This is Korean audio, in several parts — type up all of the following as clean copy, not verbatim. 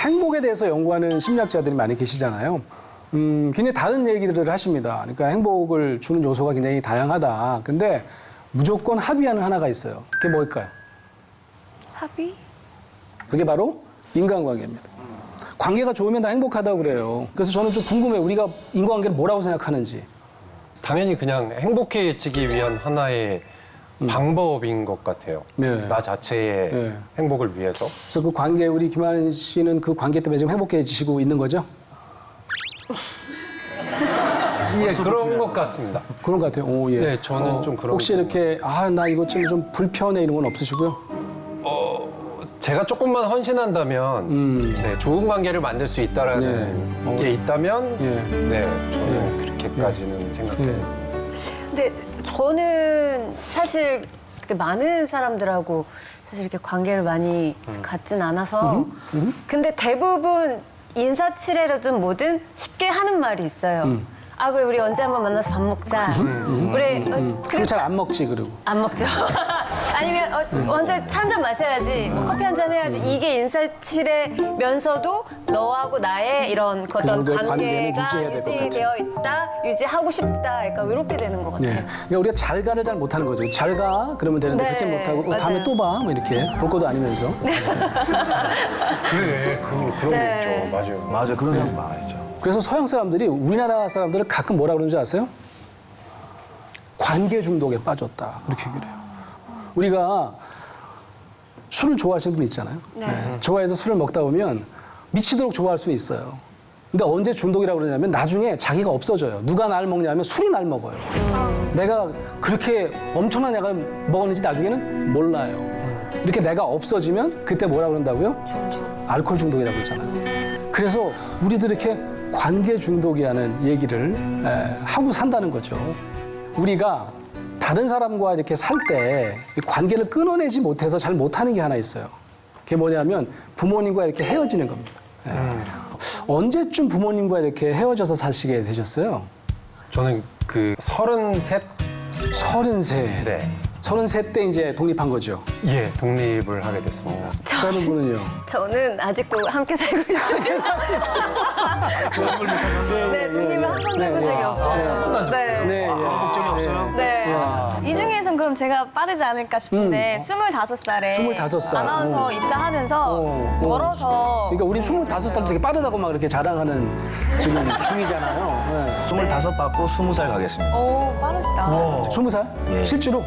행복에 대해서 연구하는 심리학자들이 많이 계시잖아요. 굉장히 다른 얘기들을 하십니다. 그러니까 행복을 주는 요소가 굉장히 다양하다. 근데 무조건 합의하는 하나가 있어요. 그게 뭘까요? 합의? 그게 바로 인간관계입니다. 관계가 좋으면 다 행복하다고 그래요. 그래서 저는 좀 궁금해요. 우리가 인간관계를 뭐라고 생각하는지. 당연히 그냥 행복해지기 위한 하나의 방법인 것 같아요. 네. 나 자체의 네. 행복을 위해서. 그래서 그 관계, 우리 김한 씨는 그 관계 때문에 지금 행복해지시고 있는 거죠? 예, 그런 것 같습니다. 그런 것 같아요. 오, 예. 네, 저는 좀 그런 혹시 거. 이렇게, 나 이것 좀 불편해 이런 건 없으시고요? 제가 조금만 헌신한다면 네, 좋은 관계를 만들 수 있다라는 게 있다면 예. 네, 저는 그렇게까지는 생각해요. 근데 저는 사실 그렇게 많은 사람들하고 사실 이렇게 관계를 많이 갖진 않아서 근데 대부분 인사치레로든 뭐든 쉽게 하는 말이 있어요. 아 그래 우리 언제 한번 만나서 밥 먹자. 우리 그리고 잘 안 먹지, 그리고. 안 먹죠. 아니면 먼저 차 한 잔 마셔야지, 뭐 커피 한 잔 해야지. 이게 인사치레면서도 너하고 나의 이런 어떤 정도의 관계는 관계가 유지해야 될것 같아요. 유지되어 있다, 유지하고 싶다. 약간 이렇게 되는 것 같아요. 네. 그러니까 우리가 잘 가를 잘 못하는 거죠. 잘 가, 그러면 되는데 네, 그렇게 못하고 맞아요. 다음에 또 봐, 뭐 이렇게. 볼 것도 아니면서. 그래, 그런 네. 게 있죠. 맞아요. 맞아, 그런 사람 많죠. 그래서 서양 사람들이 우리나라 사람들을 가끔 뭐라 그러는지 아세요? 관계 중독에 빠졌다. 그렇게 얘기를 해요. 우리가 술을 좋아하시는 분 있잖아요. 네. 좋아해서 술을 먹다 보면 미치도록 좋아할 수 있어요. 근데 언제 중독이라고 그러냐면 나중에 자기가 없어져요. 누가 날 먹냐면 술이 날 먹어요. 내가 그렇게 엄청난 약을 먹었는지 나중에는 몰라요. 이렇게 내가 없어지면 그때 뭐라 그런다고요? 알코올 중독이라고 그러잖아요. 그래서 우리도 이렇게 관계 중독이라는 얘기를 하고 산다는 거죠. 우리가 다른 사람과 이렇게 살 때 관계를 끊어내지 못해서 잘 못하는 게 하나 있어요. 그게 뭐냐면 부모님과 이렇게 헤어지는 겁니다. 언제쯤 부모님과 이렇게 헤어져서 사시게 되셨어요? 저는 그 33? 33. 네. 33 때 이제 독립한 거죠. 예, 독립을 하게 됐습니다. 다른 분은요? 저는 아직도 함께 살고 있습니다. 네, 독립을 한 번도 해본 적이 없어요. 네. 네, 예. 걱정이 없어요? 네. 이 중에서는 그럼 제가 빠르지 않을까 싶은데 25살에 25살. 아나운서 입사하면서 멀어서 그러니까 우리 25살도 되게 빠르다고 막 이렇게 자랑하는 지금 중이잖아요. 네. 25 받고 20살 가겠습니다. 오 빠르시다. 20살? 예. 실제로?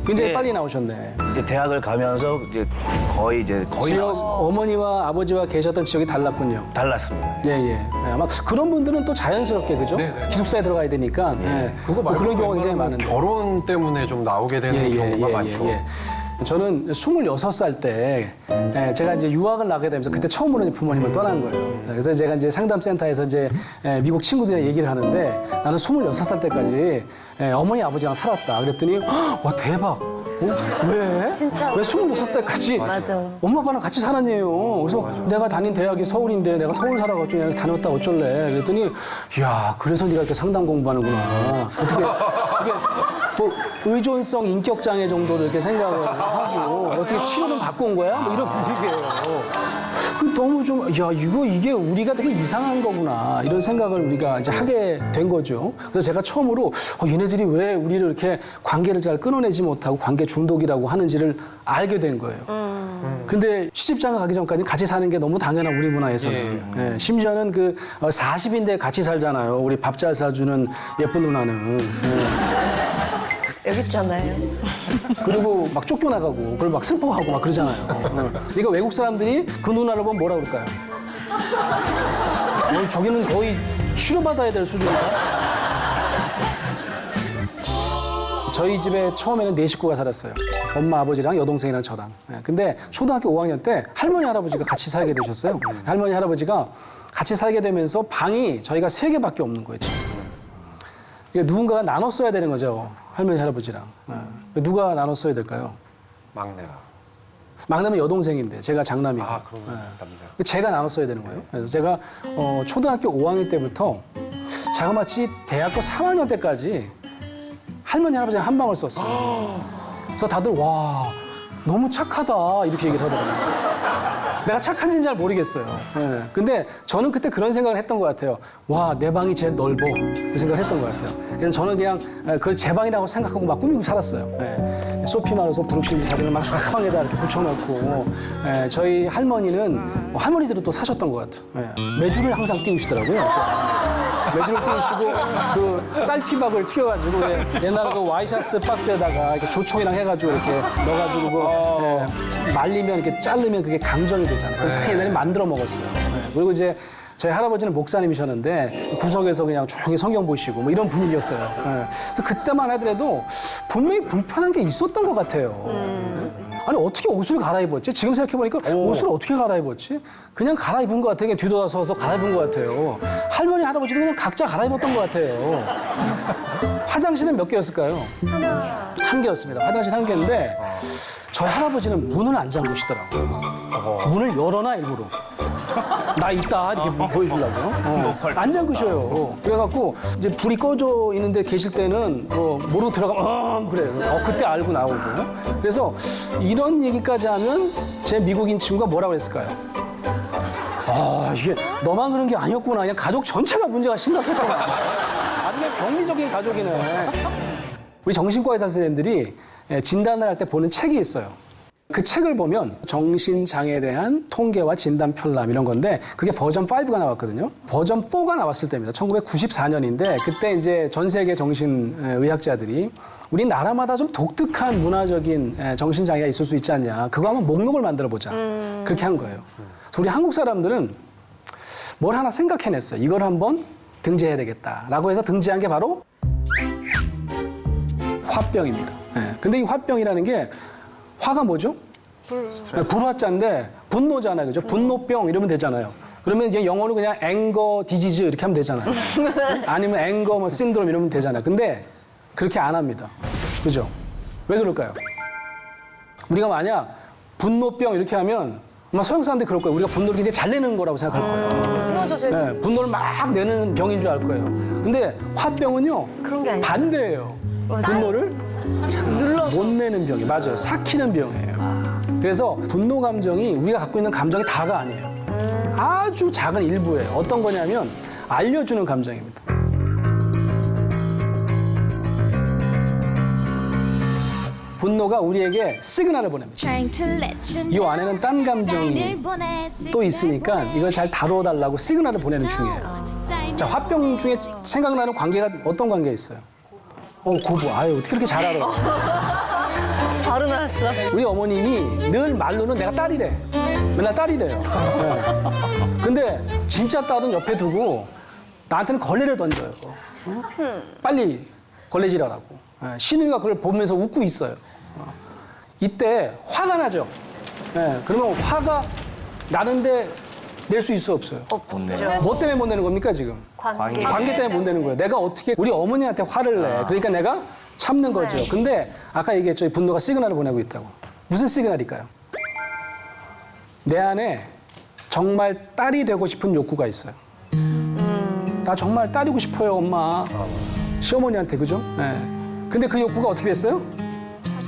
굉장히 예. 빨리 나오셨네. 이제 대학을 가면서 이제 거의 지역, 나왔어요. 어머니와 아버지와 계셨던 지역이 달랐군요. 달랐습니다. 예, 예. 네, 아마 그런 분들은 또 자연스럽게, 그죠? 네, 네. 기숙사에 들어가야 되니까. 예. 그거 뭐 말고 그런 경우가 굉장히 웬만하면 많은데. 결혼 때문에 좀 나오게 되는 경우가 많죠. 저는 26살 때 제가 이제 유학을 나게 되면서 그때 처음으로 이제 부모님을 떠난 거예요. 그래서 제가 이제 상담센터에서 이제 미국 친구들이랑 얘기를 하는데 나는 26살 때까지 어머니 아버지랑 살았다. 그랬더니 와 대박. 왜? 진짜. 왜 26때까지 맞아. 엄마 아빠랑 같이 살았네요. 그래서 내가 다닌 대학이 서울인데 내가 서울 살아가지고 그냥 다녔다 어쩔래. 그랬더니 야 그래서 네가 이렇게 상담 공부하는구나. 어떻게 이게 뭐 의존성 인격 장애 정도로 이렇게 생각을 하고 어떻게 치료는 받고 온 거야? 뭐 이런 분위기예요. 그 너무 좀 야 이게 우리가 되게 이상한 거구나 이런 생각을 우리가 이제 하게 된 거죠. 그래서 제가 처음으로 얘네들이 왜 우리를 이렇게 관계를 잘 끊어내지 못하고 관계 중독이라고 하는지를 알게 된 거예요. 근데 시집장가 가기 전까지 같이 사는 게 너무 당연한 우리 문화에서는. 예, 심지어는 그 40인데 같이 살잖아요. 우리 밥 잘 사주는 예쁜 누나는. 여기 있잖아요. 그리고 막 쫓겨나가고 그걸 막 슬퍼하고 막 그러잖아요. 그러니까 외국 사람들이 그 누나를 보면 뭐라 그럴까요? 저기는 거의 치료받아야 될 수준인가? 저희 집에 처음에는 4식구가 살았어요. 엄마, 아버지랑 여동생이랑 저랑. 근데 초등학교 5학년 때 할머니, 할아버지가 같이 살게 되셨어요. 할머니, 할아버지가 같이 살게 되면서 방이 저희가 3개밖에 없는 거예요. 이게 누군가가 나눠 써야 되는 거죠. 할머니, 할아버지랑. 누가 나눠 써야 될까요? 막내가. 막내면 여동생인데 제가 장남이고. 아, 그럼 남자. 제가 나눠 써야 되는 거예요. 그래서 제가 초등학교 5학년 때부터 자그마치 대학교 3학년 때까지 할머니, 할아버지랑 한 방을 썼어요. 그래서 다들 와 너무 착하다 이렇게 얘기를 하더라고요. 내가 착한지는 잘 모르겠어요. 예. 근데 저는 그때 그런 생각을 했던 것 같아요. 와, 내 방이 제일 넓어. 그 생각을 했던 것 같아요. 그래서 저는 그냥 그걸 제 방이라고 생각하고 막 꾸미고 살았어요. 예. 소피 마르소 브룩실즈 사진을 막 방에다 이렇게 붙여놓고 예. 저희 할머니는 할머니들은 또 사셨던 것 같아요. 예. 매주를 항상 띄우시더라고요. 매주를 띄우시고 그 쌀티밥을 튀겨가지고 옛날 그 와이셔츠 박스에다가 이렇게 조청이랑 해가지고 이렇게 넣어가지고 그 말리면 이렇게 자르면 그게 강정이 되잖아요. 그걸 다 옛날에 만들어 먹었어요. 예. 그리고 이제 저희 할아버지는 목사님이셨는데 구석에서 그냥 조용히 성경 보시고 뭐 이런 분위기였어요. 예. 그래서 그때만 하더라도 분명히 불편한 게 있었던 것 같아요. 예. 아니 어떻게 옷을 갈아입었지? 지금 생각해보니까 옷을 어떻게 갈아입었지? 그냥 갈아입은 것 같아요. 그냥 뒤돌아서서 갈아입은 것 같아요. 할머니, 할아버지도 그냥 각자 갈아입었던 것 같아요. 화장실은 몇 개였을까요? 한 개였습니다. 화장실 한 개인데 저희 할아버지는 문을 안 잠그시더라고요. 문을 열어놔 일부러. 나 있다 이렇게 보여주려고요. 안 잠그셔요. 그래갖고 이제 불이 꺼져 있는데 계실 때는 모르고 들어가면 그래요. 그때 알고 나오고. 그래서 이런 얘기까지 하면 제 미국인 친구가 뭐라고 했을까요? 아, 이게 너만 그런 게 아니었구나. 그냥 가족 전체가 문제가 심각했던 거야. 아주 그냥 병리적인 가족이네. 우리 정신과 의사 선생님들이 진단을 할 때 보는 책이 있어요. 그 책을 보면 정신장애에 대한 통계와 진단 편람 이런 건데 그게 버전 5가 나왔거든요. 버전 4가 나왔을 때입니다. 1994년인데 그때 이제 전 세계 정신의학자들이 우리나라마다 좀 독특한 문화적인 정신장애가 있을 수 있지 않냐. 그거 한번 목록을 만들어 보자. 그렇게 한 거예요. 그래서 우리 한국 사람들은 뭘 하나 생각해냈어요. 이걸 한번 등재해야 되겠다라고 해서 등재한 게 바로 화병입니다. 근데 이 화병이라는 게 화가 뭐죠? 불화자인데 분노잖아요. 그죠? 분노병 이러면 되잖아요. 그러면 이제 영어로 그냥 앵거 디지즈 이렇게 하면 되잖아요. 아니면 앵거 뭐 신드롬 이러면 되잖아요. 근데 그렇게 안 합니다. 그죠? 왜 그럴까요? 우리가 만약 분노병 이렇게 하면 아마 서양 사람들이 그럴 거예요. 우리가 분노를 굉장히 잘 내는 거라고 생각할 거예요. 분노죠, 제일. 네, 분노를 막 내는 병인 줄 알 거예요. 근데 화병은요. 그런 게 아니죠. 반대예요. 분노를 못 내는 병이 맞아요. 삭히는 병이에요. 그래서 분노 감정이 우리가 갖고 있는 감정이 다가 아니에요. 아주 작은 일부예요. 어떤 거냐면 알려주는 감정입니다. 분노가 우리에게 시그널을 보냅니다. 이 안에는 딴 감정이 또 있으니까 이걸 잘 다뤄달라고 시그널을 보내는 중이에요. 자, 화병 중에 생각나는 관계가 어떤 관계가 있어요? 고부. 아유, 어떻게 그렇게 잘 알아? 바로 나왔어. 우리 어머님이 늘 말로는 내가 딸이래. 맨날 딸이래요. 네. 근데 진짜 딸은 옆에 두고 나한테는 걸레를 던져요. 빨리 걸레질하라고. 신우이가 그걸 보면서 웃고 있어요. 이때 화가 나죠. 그러면 화가 나는데 낼 수 있어 없어요? 없죠. 뭐 때문에 못 내는 겁니까 지금? 관계. 관계 때문에 못 내는 거예요. 내가 어떻게 우리 어머니한테 화를 내. 그러니까 내가 참는 거죠. 근데 아까 얘기했죠. 분노가 시그널을 보내고 있다고. 무슨 시그널일까요? 내 안에 정말 딸이 되고 싶은 욕구가 있어요. 나 정말 딸이고 싶어요, 엄마. 시어머니한테, 그죠? 근데 그 욕구가 어떻게 됐어요?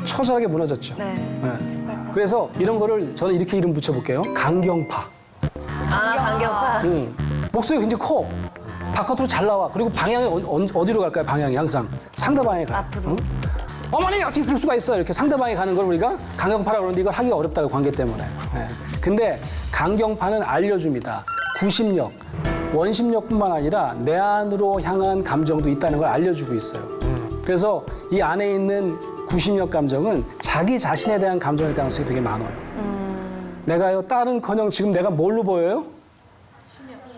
처절하게 무너졌죠. 그래서 이런 거를 저는 이렇게 이름 붙여볼게요. 강경파. 강경파. 목소리가 굉장히 커. 바깥으로 잘 나와. 그리고 방향이 어디로 갈까요? 방향이 항상 상대방에 가요. 앞으로. 어머니 어떻게 그럴 수가 있어요? 이렇게 상대방에 가는 걸 우리가 강경파라고 그러는데 이걸 하기가 어렵다고 관계 때문에. 근데 강경파는 알려줍니다. 구심력, 원심력뿐만 아니라 내 안으로 향한 감정도 있다는 걸 알려주고 있어요. 그래서 이 안에 있는 구심력 감정은 자기 자신에 대한 감정일 가능성이 되게 많아요. 내가요, 딸은커녕 지금 내가 뭘로 보여요?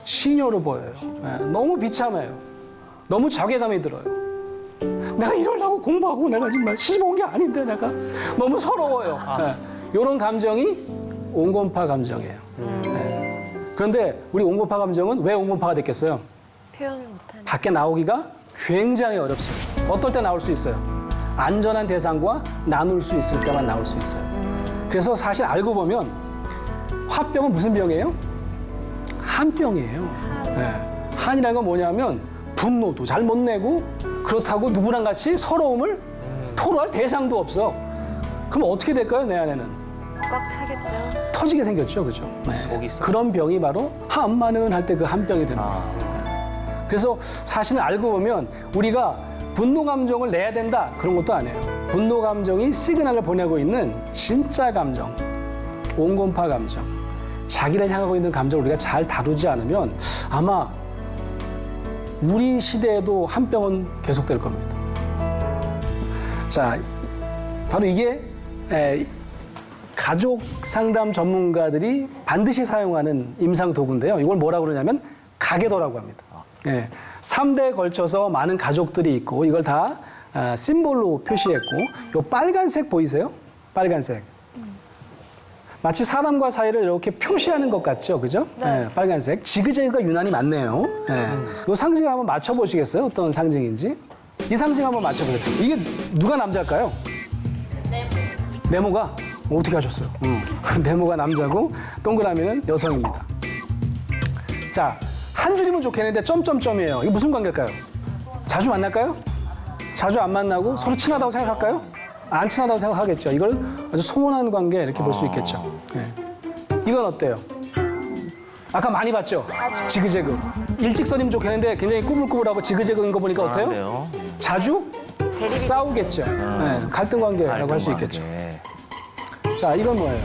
시녀로 보여요. 너무 비참해요. 너무 자괴감이 들어요. 내가 이러려고 공부하고 내가 정말 시집 온 게 아닌데 내가 너무 서러워요. 이런 감정이 온건파 감정이에요. 그런데 우리 온건파 감정은 왜 온건파가 됐겠어요? 표현을 못하는. 밖에 나오기가 굉장히 어렵습니다. 어떨 때 나올 수 있어요? 안전한 대상과 나눌 수 있을 때만 나올 수 있어요. 그래서 사실 알고 보면 화병은 무슨 병이에요? 한병이에요. 한이라는 건 뭐냐면 분노도 잘 못 내고 그렇다고 누구랑 같이 서러움을 토로할 대상도 없어. 그럼 어떻게 될까요, 내 안에는? 꽉 차겠죠. 터지게 생겼죠, 그죠? 속이 썩- 그런 병이 바로 한마는 할 때 그 한 병이 되는 거예요. 그래서 사실은 알고 보면 우리가 분노 감정을 내야 된다 그런 것도 아니에요. 분노 감정이 시그널을 보내고 있는 진짜 감정, 온건파 감정, 자기를 향하고 있는 감정을 우리가 잘 다루지 않으면 아마 우리 시대에도 한 병은 계속될 겁니다. 자, 바로 이게 가족 상담 전문가들이 반드시 사용하는 임상 도구인데요. 이걸 뭐라고 그러냐면 가계도라고 합니다. 3대에 걸쳐서 많은 가족들이 있고 이걸 다 심볼로 표시했고 이 빨간색 보이세요? 빨간색. 마치 사람과 사이를 이렇게 표시하는 것 같죠, 그죠? 네. 빨간색. 지그재그가 유난히 많네요. 이 상징을 한번 맞춰보시겠어요? 어떤 상징인지? 이 상징 한번 맞춰보세요. 이게 누가 남자일까요? 네모가? 어떻게 하셨어요? 네모가 남자고 동그라미는 여성입니다. 자, 한 줄이면 좋겠는데 점점점이에요. 이게 무슨 관계일까요? 자주 만날까요? 자주 안 만나고 서로 친하다고 생각할까요? 안 친하다고 생각하겠죠. 이걸 아주 소원한 관계 이렇게 볼 수 있겠죠. 이건 어때요? 아까 많이 봤죠? 지그재그. 일직선이면 좋겠는데 굉장히 꾸불꾸불하고 지그재그인 거 보니까 어때요? 그런데요. 자주 싸우겠죠. 갈등 관계라고 할 수 있겠죠. 자, 이건 뭐예요?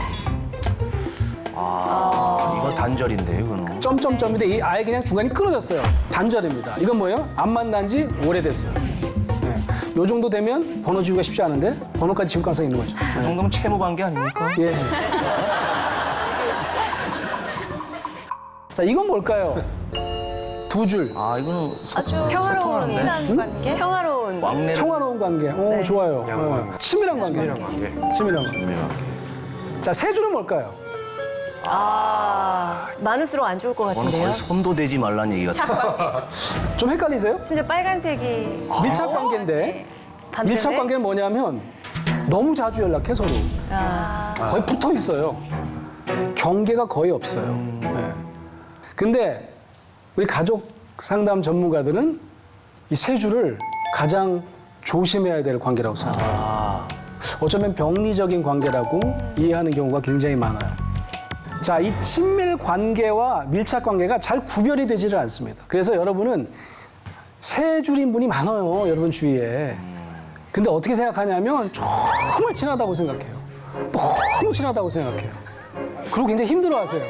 이거 단절인데 이거는. 점점점인데 이 아예 그냥 중간이 끊어졌어요. 단절입니다. 이건 뭐예요? 안 만난 지 오래됐어요. 요 정도 되면 번호 지우기가 쉽지 않은데 번호까지 지울 가능성이 있는 거죠. 이 정도면 채무 관계 아닙니까? 예. 자, 이건 뭘까요? 두 줄. 이거는 아주 평화로운 친한 관계. 평화로운 왕래를 평화로운 관계. 오, 좋아요. 친밀한 관계. 친밀한 관계. 친밀한 관계. 자, 세 줄은 뭘까요? 많을수록 안 좋을 것 거의 같은데요. 손도 대지 말라는 얘기 같아. 좀 헷갈리세요? 심지어 빨간색이 밀착 관계인데 반대네? 밀착 관계는 뭐냐면 너무 자주 연락해 서로. 거의 붙어 있어요. 경계가 거의 없어요. 근데 우리 가족 상담 전문가들은 이 세 줄을 가장 조심해야 될 관계라고 생각해요. 어쩌면 병리적인 관계라고 이해하는 경우가 굉장히 많아요. 자, 이 친밀 관계와 밀착 관계가 잘 구별이 되지를 않습니다. 그래서 여러분은 세 줄인 분이 많아요, 여러분 주위에. 근데 어떻게 생각하냐면 정말 친하다고 생각해요. 너무 친하다고 생각해요. 그리고 굉장히 힘들어하세요.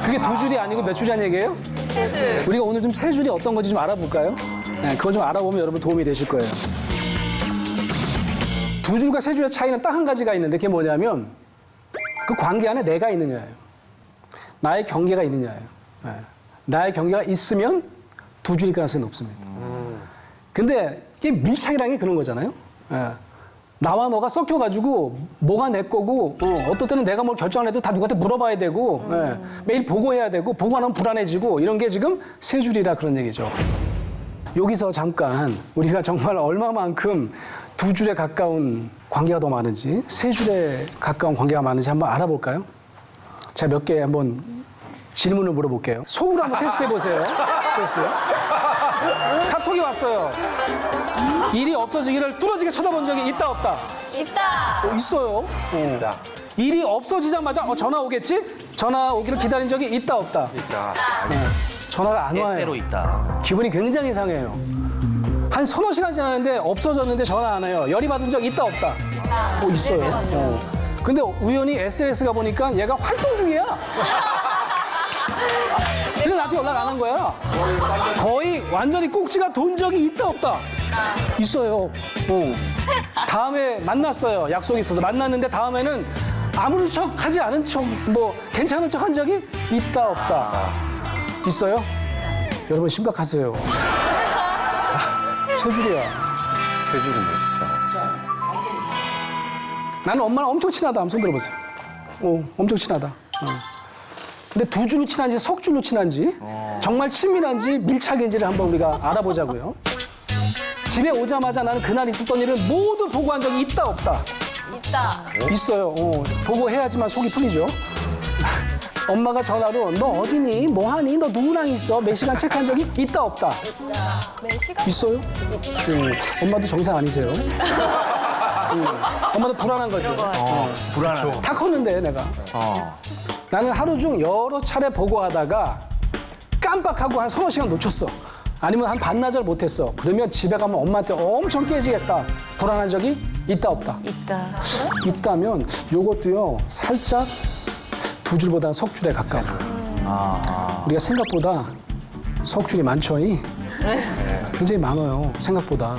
그게 두 줄이 아니고 몇 줄이란 얘기예요? 세 줄. 우리가 오늘 좀 세 줄이 어떤 건지 좀 알아볼까요? 네, 그걸 좀 알아보면 여러분 도움이 되실 거예요. 두 줄과 세 줄의 차이는 딱 한 가지가 있는데 그게 뭐냐면 그 관계 안에 내가 있느냐예요. 나의 경계가 있느냐예요. 나의 경계가 있으면 두 줄일 가능성이 높습니다. 근데 이게 밀착이라는 게 그런 거잖아요. 나와 너가 섞여가지고 뭐가 내 거고 어떨 때는 내가 뭘 결정을 해도 다 누구한테 물어봐야 되고 매일 보고해야 되고 보고 안 하면 불안해지고 이런 게 지금 세 줄이라 그런 얘기죠. 여기서 잠깐 우리가 정말 얼마만큼 두 줄에 가까운 관계가 더 많은지 세 줄에 가까운 관계가 많은지 한번 알아볼까요? 제가 몇 개 한번 질문을 물어볼게요. 속으로 한번 테스트 해보세요. 됐어요? 카톡이 왔어요. 일이 없어지기를 뚫어지게 쳐다본 적이 있다 없다? 있다. 있어요. 일이 없어지자마자 전화 오겠지? 전화 오기를 기다린 적이 있다 없다? 있다. 전화가 안 와요. 때때로 있다. 기분이 굉장히 상해요. 한 서너 시간 지났는데 없어졌는데 전화 안 해요. 열이 받은 적 있다 없다? 있어요. 근데 우연히 SNS가 보니까 얘가 활동 중이야. 그래서 나한테 연락 안 한 거야. 거의 완전히 꼭지가 돈 적이 있다 없다? 있어요. 다음에 만났어요. 약속이 있어서 만났는데 다음에는 아무런 척 하지 않은 척 뭐 괜찮은 척 한 적이 있다 없다? 있어요? 여러분 심각하세요. 세 줄이야. 세 줄인데 진짜. 나는 엄마랑 엄청 친하다. 한번 손 들어보세요. 엄청 친하다. 근데 두 줄로 친한지 석 줄로 친한지 정말 친밀한지 밀착인지를 한번 우리가 알아보자고요. 집에 오자마자 나는 그날 있었던 일을 모두 보고한 적이 있다 없다? 있다. 있어요. 보고해야지만 속이 풀리죠. 엄마가 전화로 너 어디니? 뭐하니? 너 누구랑 있어? 몇 시간 체크한 적이 있다 없다? 몇 시간? 있어요? 엄마도 정상 아니세요? 엄마도 불안한 거죠. 불안하네. 다 컸는데 내가. 나는 하루 중 여러 차례 보고하다가 깜빡하고 한 서너 시간 놓쳤어. 아니면 한 반나절 못했어. 그러면 집에 가면 엄마한테 엄청 깨지겠다. 불안한 적이 있다 없다? 있다. 있다면 요것도요 살짝 두 줄보다는 석 줄에 가까워. 우리가 생각보다 석 줄이 많죠. 굉장히 많아요. 생각보다.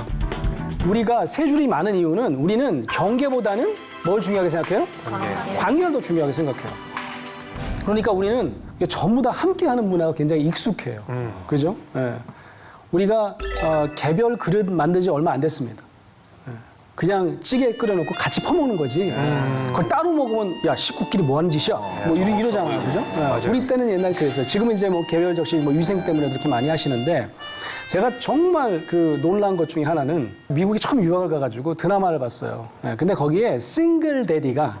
우리가 세 줄이 많은 이유는 우리는 경계보다는 뭘 중요하게 생각해요? 관계를 더 중요하게 생각해요. 그러니까 우리는 이게 전부 다 함께하는 문화가 굉장히 익숙해요. 그죠? 예. 우리가 개별 그릇 만든 지 얼마 안 됐습니다. 예. 그냥 찌개 끓여놓고 같이 퍼먹는 거지. 그걸 따로 먹으면 야 식구끼리 뭐 하는 짓이야? 뭐 이러잖아요, 그죠? 예. 우리 때는 옛날 그랬어요. 지금은 이제 뭐 개별적인 뭐 위생 때문에 그렇게 많이 하시는데 제가 정말 그 놀란 것 중에 하나는 미국에 처음 유학을 가가지고 드라마를 봤어요. 예. 근데 거기에 싱글 데디가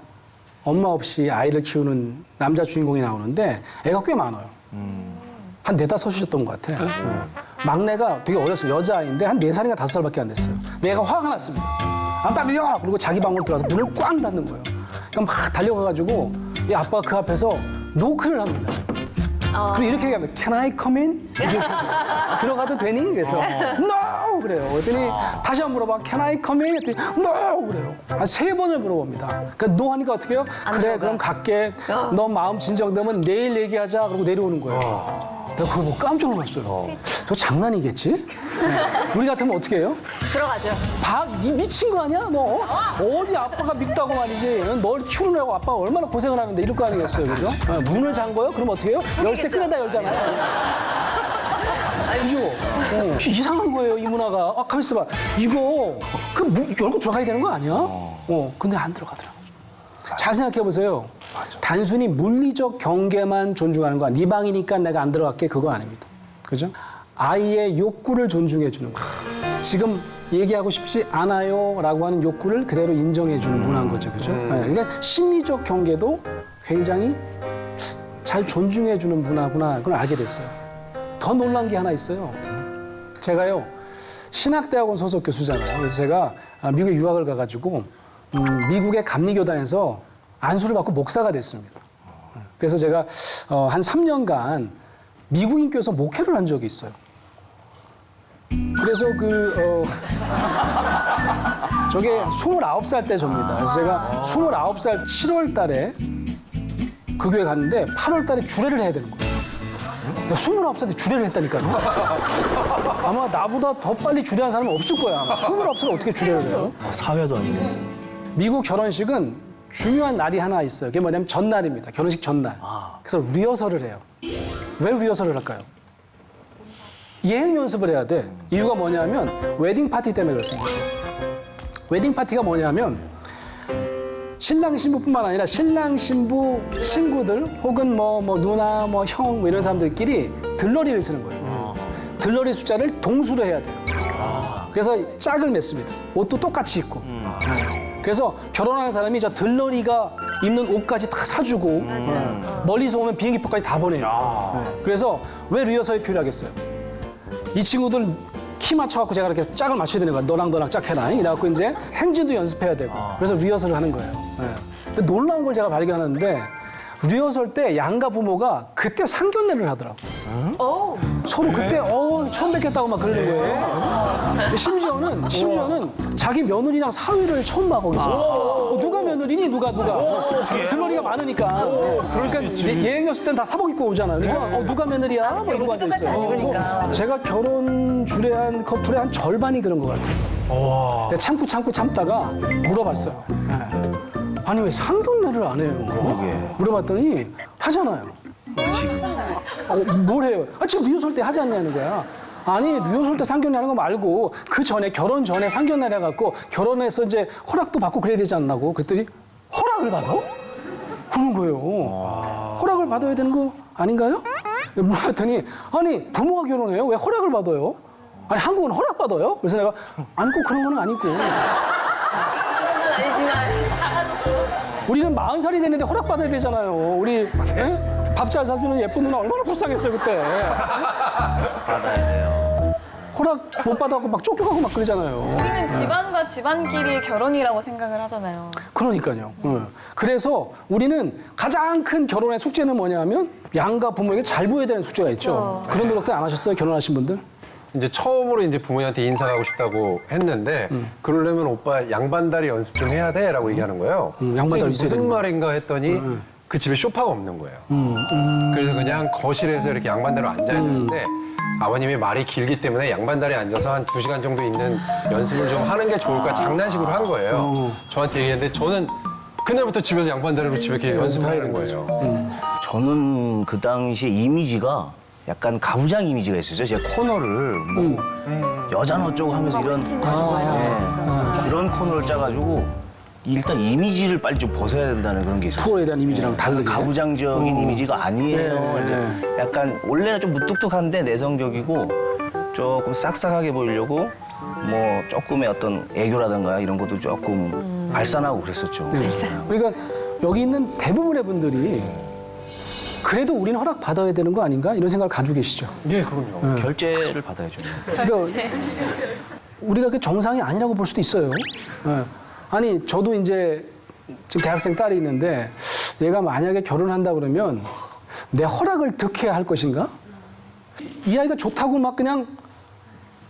엄마 없이 아이를 키우는 남자 주인공이 나오는데 애가 꽤 많아요. 한 4~5이셨던 것 같아. 막내가 되게 어렸어요. 여자아이인데 한 4살인가 5살밖에 안 됐어요. 내가 화가 났습니다. 안 빨리요! 그리고 자기 방으로 들어가서 문을 꽝 닫는 거예요. 그럼 막 달려가가지고 이 아빠가 그 앞에서 노크를 합니다. 그리고 이렇게 얘기합니다. Can I come in? 이렇게 들어가도 되니? 그래서 No! 그래요. 그랬더니 다시 한번 물어봐. Can I come in? 했더니 No! 그래요. 한 3번을 물어봅니다. 그러니까 No 하니까 어떻게 해요? 그래 들어가. 그럼 갈게. 너 마음 진정되면 내일 얘기하자. 그러고 내려오는 거예요. 내가 그거 보고 깜짝 놀랐어요. 저 장난이겠지? 네. 우리 같으면 어떻게 해요? 들어가죠. 미친 거 아니야? 너 어디 아빠가 밉다고 말이지. 널 키우느라고 아빠가 얼마나 고생을 하는데 이럴 거 아니겠어요, 그죠? 문을 잠궈요? 그럼 어떻게 해요? 열쇠 꺼내다 열잖아요. 그죠? 이상한 거예요, 이 문화가. 가만 있어봐. 이거 열고 들어가야 되는 거 아니야? 근데 안 들어가더라고. 잘 생각해 보세요. 단순히 물리적 경계만 존중하는 거, 네 방이니까 내가 안 들어갈게, 그거 아닙니다. 그죠? 아이의 욕구를 존중해 주는 거. 지금 얘기하고 싶지 않아요 라고 하는 욕구를 그대로 인정해 주는 문화인 거죠. 그죠? 그러니까 심리적 경계도 굉장히 잘 존중해 주는 문화구나, 그걸 알게 됐어요. 더 놀란 게 하나 있어요. 제가요, 신학대학원 소속 교수잖아요. 그래서 제가 미국에 유학을 가가지고 미국의 감리교단에서 안수를 받고 목사가 됐습니다. 그래서 제가 한 3년간 미국인 교회에서 목회를 한 적이 있어요. 그래서 저게 29살 때 접니다. 그래서 제가 29살 7월 달에 그 교회 갔는데 8월 달에 주례를 해야 되는 거예요. 내가 29살 때 주례를 했다니까요. 아마 나보다 더 빨리 주례한 사람은 없을 거야. 29살에 어떻게 주례를 해요? 사회도 아니고. 미국 결혼식은 중요한 날이 하나 있어요. 그게 뭐냐면 전날입니다. 결혼식 전날. 그래서 리허설을 해요. 왜 리허설을 할까요? 예행 연습을 해야 돼. 이유가 뭐냐면 웨딩 파티 때문에 그렇습니다. 웨딩 파티가 뭐냐면 신랑 신부뿐만 아니라 신랑 신부 친구들 혹은 뭐 누나 뭐 형 뭐 이런 사람들끼리 들러리를 쓰는 거예요. 들러리 숫자를 동수로 해야 돼요. 그래서 짝을 맺습니다. 옷도 똑같이 입고. 그래서 결혼하는 사람이 저 들러리가 입는 옷까지 다 사주고 멀리서 오면 비행기표까지 다 보내요. 그래서 왜 리허설이 필요하겠어요? 이 친구들 키 맞춰갖고 제가 이렇게 짝을 맞춰야 되는 거야. 너랑 짝해라. 이래갖고 이제 행진도 연습해야 되고. 그래서 리허설을 하는 거예요. 근데 놀라운 걸 제가 발견하는데 리허설 때 양가 부모가 그때 상견례를 하더라고. 서로 그때 처음 뵙겠다고 막 그러는 거예요. 심지어는 자기 며느리랑 사위를 처음 봐 거기서. 누가 며느리니 누가 들러리가 많으니까. 그러니까 예행 연습 때는 다 사복 입고 오잖아요. 그러니까 누가 며느리야? 뭐 이러고 앉아 똑같이 안 입으니까. 제가 결혼 주례한 커플의 한 절반이 그런 것 같아요. 내가 참다가 물어봤어요. 아니 왜 상견례를 안 해요? 물어봤더니 하잖아요. 뭘 해요? 지금 리허설 때 하지 않냐는 거야. 아니 리허설 때 상견례 하는 거 말고 그 전에 결혼 전에 상견례 해갖고 결혼해서 이제 허락도 받고 그래야 되지 않나고. 그랬더니 허락을 받아? 그런 거예요. 허락을 받아야 되는 거 아닌가요? 물어봤더니 아니 부모가 결혼해요? 왜 허락을 받아요? 아니 한국은 허락 받아요? 그래서 내가 아니 꼭 그런 건 아니고. 아니지만 우리는 40살이 됐는데 허락받아야 되잖아요. 우리 밥 잘 사주는 예쁜 누나 얼마나 불쌍했어요 그때. 받아야 돼요. 허락 못 받아갖고 막 쫓겨가고 막 그러잖아요. 우리는 집안과 집안끼리의 결혼이라고 생각을 하잖아요. 그러니까요. 그래서 우리는 가장 큰 결혼의 숙제는 뭐냐 하면 양가 부모에게 잘 보여야 되는 숙제가 있죠. 그런 노력도 안 하셨어요? 결혼하신 분들? 이제 처음으로 이제 부모님한테 인사하고 싶다고 했는데 그러려면 오빠 양반다리 연습 좀 해야 돼라고 얘기하는 거예요. 양반다리 있어야 무슨 되는 거야. 말인가 했더니 그 집에 소파가 없는 거예요. 그래서 그냥 거실에서 이렇게 양반다리로 앉아야 되는데 아버님이 말이 길기 때문에 양반다리에 앉아서 한 2시간 정도 있는 연습을 좀 하는 게 좋을까 장난식으로 한 거예요. 저한테 얘기했는데 저는 그날부터 집에서 양반다리로 집에 이렇게 연습하는 거예요. 저는 그 당시에 이미지가 약간 가부장 이미지가 있었죠. 제가 코너를 뭐 여자는 어쩌고 하면서 이런 이런 코너를 짜가지고 일단 이미지를 빨리 좀 벗어야 된다는 그런 게 있어요. 프로에 대한 이미지랑 다르게. 가부장적인 이미지가 아니에요. 네. 이제 약간 원래는 좀 무뚝뚝한데 내성적이고 조금 싹싹하게 보이려고 뭐 조금의 어떤 애교라든가 이런 것도 조금 발산하고 그랬었죠. 네. 그러니까 여기 있는 대부분의 분들이 그래도 우리는 허락 받아야 되는 거 아닌가 이런 생각을 가지고 계시죠. 예, 그럼요. 결제를 받아야죠. 그러니까 우리가 그 정상이 아니라고 볼 수도 있어요. 예. 아니 저도 이제 지금 대학생 딸이 있는데 얘가 만약에 결혼한다 그러면 내 허락을 득해야 할 것인가? 이 아이가 좋다고 막 그냥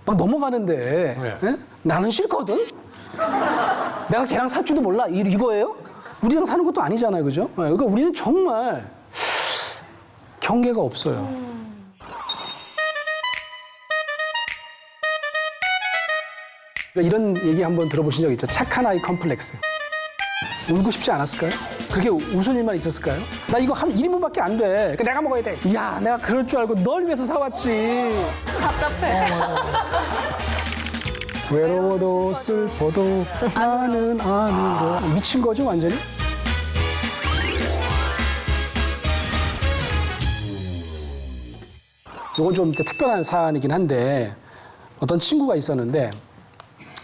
막 넘어가는데 예? 나는 싫거든. 내가 걔랑 살 줄도 몰라 이거예요? 우리랑 사는 것도 아니잖아요, 그죠? 예. 그러니까 우리는 정말 경계가 없어요. 그러니까 이런 얘기 한번 들어보신 적 있죠? 착한 아이 컴플렉스. 울고 싶지 않았을까요? 그렇게 웃을 일만 있었을까요? 나 이거 한 1인분밖에 안 돼. 그러니까 내가 먹어야 돼. 야, 내가 그럴 줄 알고 널 위해서 사왔지. 답답해. 외로워도 슬퍼도 나는 아는 거. 미친 거죠, 완전히? 이건 좀 특별한 사안이긴 한데 어떤 친구가 있었는데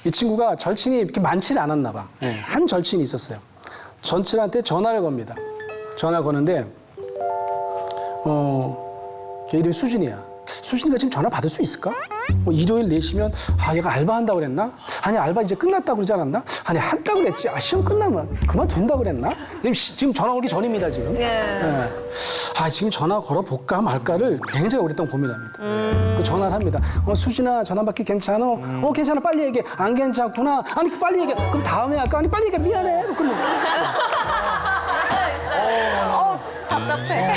이 친구가 절친이 이렇게 많지는 않았나 봐. 예, 한 절친이 있었어요. 절친한테 전화를 겁니다. 전화를 거는데 걔 이름이 수진이야. 수진이가 지금 전화 받을 수 있을까? 뭐 일요일 4시면 얘가 알바한다고 그랬나? 아니 알바 이제 끝났다고 그러지 않았나? 아니 한다고 그랬지. 시험 끝나면 그만둔다고 그랬나? 지금 전화 오기 전입니다 지금. 예. 지금 전화 걸어볼까 말까를 굉장히 오랫동안 고민합니다. 그 전화를 합니다. 수진아 전화 받기 괜찮아? 괜찮아 빨리 얘기해. 안 괜찮구나. 아니 빨리 얘기해. 그럼 다음에 할까? 아니 빨리 얘기해. 미안해. 그러면 답답해.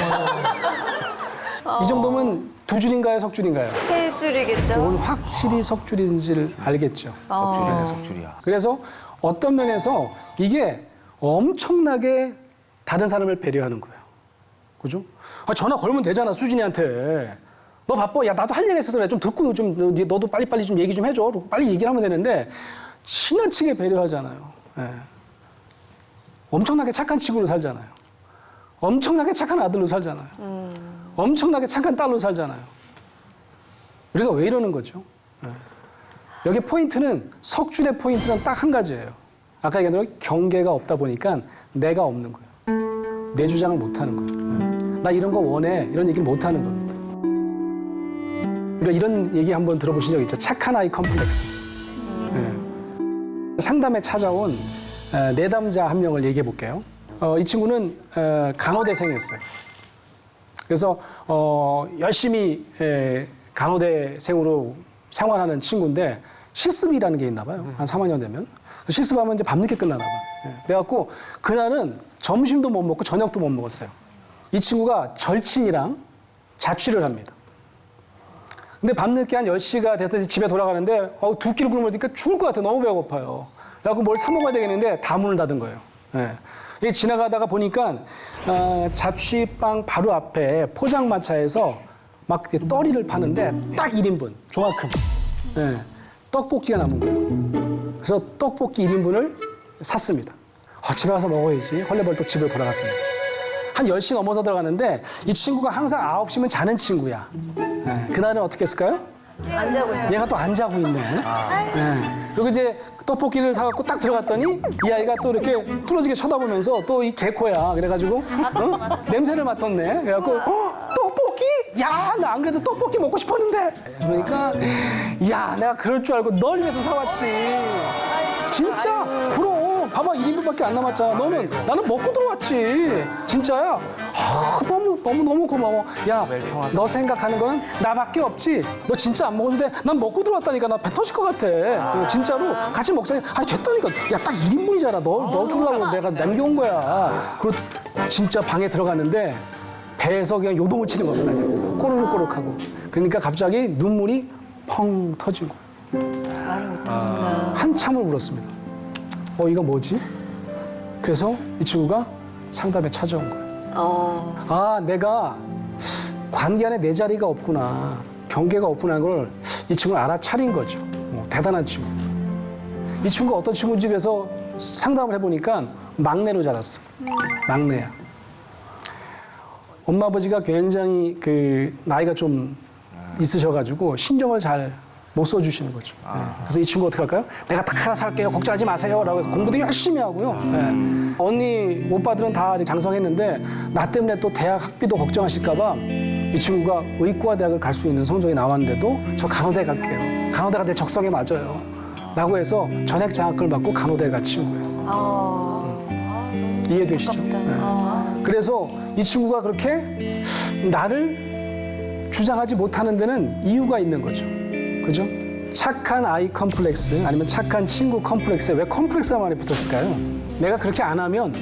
이 정도면 2줄인가요? 석줄인가요? 3줄이겠죠? 오늘 확실히 석줄인지를 알겠죠. 석줄이네, 석줄이야. 그래서 어떤 면에서 이게 엄청나게 다른 사람을 배려하는 거예요. 그죠? 전화 걸면 되잖아, 수진이한테. 너 바빠? 야, 나도 할 얘기가 있어서 그래. 좀 듣고 좀, 너도 빨리빨리 좀 얘기 좀 해줘. 빨리 얘기를 하면 되는데, 지나치게 배려하잖아요. 예. 엄청나게 착한 친구로 살잖아요. 엄청나게 착한 아들로 살잖아요. 엄청나게 착한 딸로 살잖아요. 우리가 왜 이러는 거죠? 예. 여기 포인트는, 석줄의 포인트는 딱 한 가지예요. 아까 얘기한 대로 경계가 없다 보니까 내가 없는 거예요. 내 주장을 못 하는 거예요. 나 이런 거 원해. 이런 얘기를 못 하는 겁니다. 우리가 이런 얘기 한번 들어보신 적 있죠? 착한 아이 컴플렉스. 상담에 찾아온 내담자 한 명을 얘기해 볼게요. 이 친구는 간호대생이었어요. 그래서 열심히 간호대생으로 생활하는 친구인데 실습이라는 게 있나 봐요. 한 3학년 되면. 실습하면 이제 밤늦게 끝나나 봐. 그래갖고 그날은 점심도 못 먹고 저녁도 못 먹었어요. 이 친구가 절친이랑 자취를 합니다. 근데 밤늦게 한 10시가 돼서 집에 돌아가는데 2끼를 굶으니까 죽을 것 같아. 너무 배고파요. 그래갖고 뭘 사 먹어야 되겠는데 다 문을 닫은 거예요. 예. 지나가다가 보니까 자취방 바로 앞에 포장마차에서 막 떠리를 파는데 딱 1인분 조각금 떡볶이가 남은 거예요. 그래서 떡볶이 1인분을 샀습니다. 집에 가서 먹어야지. 헐레벌떡 집으로 돌아갔습니다. 한 10시 넘어서 들어가는데 이 친구가 항상 9시면 자는 친구야. 그날은 어떻게 했을까요? 안 자고 있어요. 얘가 또 안 자고 있네. 그리고 이제 떡볶이를 사갖고 딱 들어갔더니 이 아이가 또 이렇게 뚫어지게 쳐다보면서 또 이 개코야. 그래가지고 냄새를 맡았네. 그래갖고 떡볶이? 야, 나 안 그래도 떡볶이 먹고 싶었는데. 그러니까 야, 내가 그럴 줄 알고 널 위해서 사왔지. 진짜 그럼 봐봐 1인분밖에 안 남았잖아. 너는 나는 먹고 들어왔지. 진짜야. 너무 고마워. 야, 너 생각하는 거는 나밖에 없지. 너 진짜 안 먹어도 돼. 난 먹고 들어왔다니까. 나 배 터질 것 같아. 진짜로 같이 먹자. 아니 됐다니까. 야, 딱 1인분이잖아. 너 주려고 내가 남겨온 거야. 그리고 진짜 방에 들어갔는데 배에서 그냥 요동을 치는 겁니다. 그냥. 꼬르륵꼬르륵하고. 그러니까 갑자기 눈물이 펑 터진 거야. 말을 못하는구나. 한참을 울었습니다. 이거 뭐지? 그래서 이 친구가 상담에 찾아온 거예요. 아, 내가 관계 안에 내 자리가 없구나. 경계가 없구나. 걸 이 친구는 알아차린 거죠. 대단한 친구. 이 친구가 어떤 친구인지 그래서 상담을 해보니까 막내로 자랐어. 막내야. 엄마 아버지가 굉장히 나이가 좀 있으셔가지고 신경을 잘 못 써주시는 거죠. 그래서 이 친구 어떻게 할까요? 내가 다 하나 살게요. 걱정하지 마세요. 라고 해서 공부도 열심히 하고요. 언니, 오빠들은 다 장성했는데 나 때문에 또 대학 학비도 걱정하실까봐 이 친구가 의과대학을 갈 수 있는 성적이 나왔는데도 저 간호대 갈게요. 간호대가 내 적성에 맞아요. 라고 해서 전액 장학금을 받고 간호대에 간 친구예요. 이해되시죠? 그래서 이 친구가 그렇게 나를 주장하지 못하는 데는 이유가 있는 거죠. 그죠? 착한 아이 컴플렉스 아니면 착한 친구 컴플렉스에 왜 컴플렉스가 많이 붙었을까요? 내가 그렇게 안 하면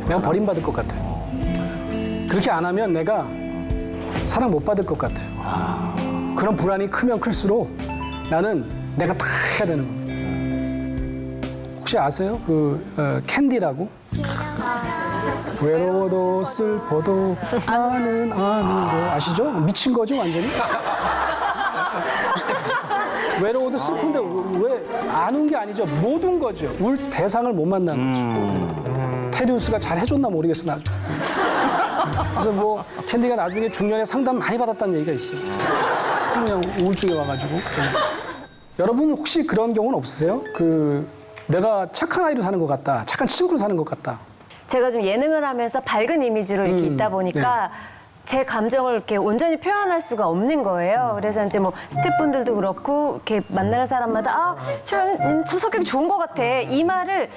내가 버림받을 것 같아요. 그렇게 안 하면 내가 사랑 못 받을 것 같아요. 그런 불안이 크면 클수록 나는 내가 다 해야 되는 겁니다. 혹시 아세요? 캔디라고? 외로워도 슬퍼도 나는 아는 거 아시죠? 미친 거죠 완전히? 외로워도 슬픈데 왜 안 운 게 아니죠. 못 운 거죠. 울 대상을 못 만난 거죠. 테리우스가 잘 해줬나 모르겠어 나중에. 그래서 뭐 캔디가 나중에 중년에 상담 많이 받았다는 얘기가 있어요. 그냥 우울증에 와가지고. 여러분 혹시 그런 경우는 없으세요? 내가 착한 아이로 사는 것 같다. 착한 친구로 사는 것 같다. 제가 좀 예능을 하면서 밝은 이미지로 이렇게 있다 보니까 제 감정을 이렇게 온전히 표현할 수가 없는 거예요. 그래서 이제 뭐 스태프분들도 그렇고 이렇게 만나는 사람마다 저 성격이 좋은 것 같아. 이 말을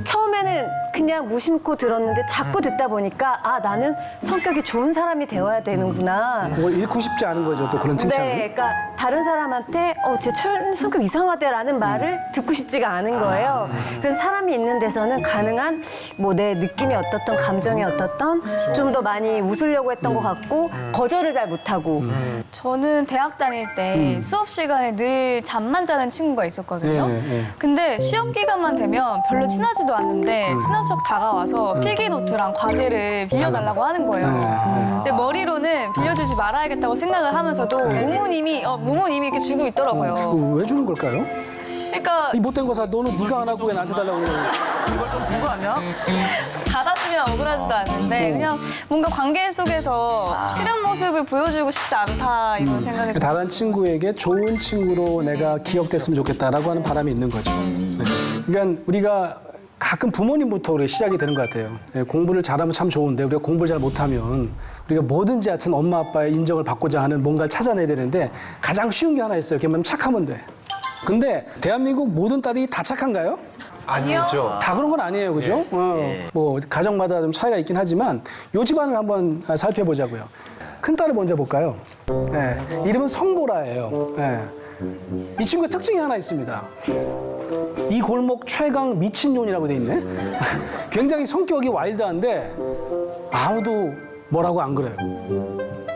처음에는 그냥 무심코 들었는데 자꾸 듣다 보니까 나는 성격이 좋은 사람이 되어야 되는구나. 뭘 잃고 싶지 않은 거죠. 또 그런 칭찬을. 네, 그러니까 다른 사람한테 쟤 성격 이상하대라는 말을 듣고 싶지가 않은 거예요. 그래서 사람이 있는 데서는 가능한 뭐 내 느낌이 어떻던 감정이 어떻던 좀 더 많이 웃으려고 했던 것 같고 거절을 잘 못하고. 저는 대학 다닐 때 수업 시간에 늘 잠만 자는 친구가 있었거든요. 근데 시험 기간만 되면 별로 친하지도 않는데 친한 척 다가와서 필기 노트랑 과제를 빌려달라고 하는 거예요. 근데 머리로는 빌려주지 말아야겠다고 생각을 하면서도 모모님이 이렇게 주고 있더라고요. 왜 주는 걸까요? 그러니까 이 못된 거사 너는 네가 안 하고 왜 나한테 달라고 그래? 받았으면 억울하지도 않는데 그냥 뭔가 관계 속에서 실현 모습을 보여주고 싶지 않다 이런 생각이 들어요. 다른 친구에게 좋은 친구로 내가 기억됐으면 좋겠다라고 하는 바람이 있는 거죠. 네. 그러니까 우리가 가끔 부모님부터 우리가 시작이 되는 것 같아요. 공부를 잘하면 참 좋은데 우리가 공부를 잘 못하면 우리가 뭐든지 하여튼 엄마 아빠의 인정을 받고자 하는 뭔가를 찾아내야 되는데 가장 쉬운 게 하나 있어요. 그게 뭐냐면 착하면 돼. 근데 대한민국 모든 딸이 다 착한가요? 아니죠. 다 그런 건 아니에요, 그죠? 뭐 가정마다 좀 차이가 있긴 하지만 요 집안을 한번 살펴보자고요. 큰 딸을 먼저 볼까요? 이름은 성보라예요. 이 친구의 특징이 하나 있습니다. 이 골목 최강 미친년이라고 돼 있네. 굉장히 성격이 와일드한데 아무도 뭐라고 안 그래요.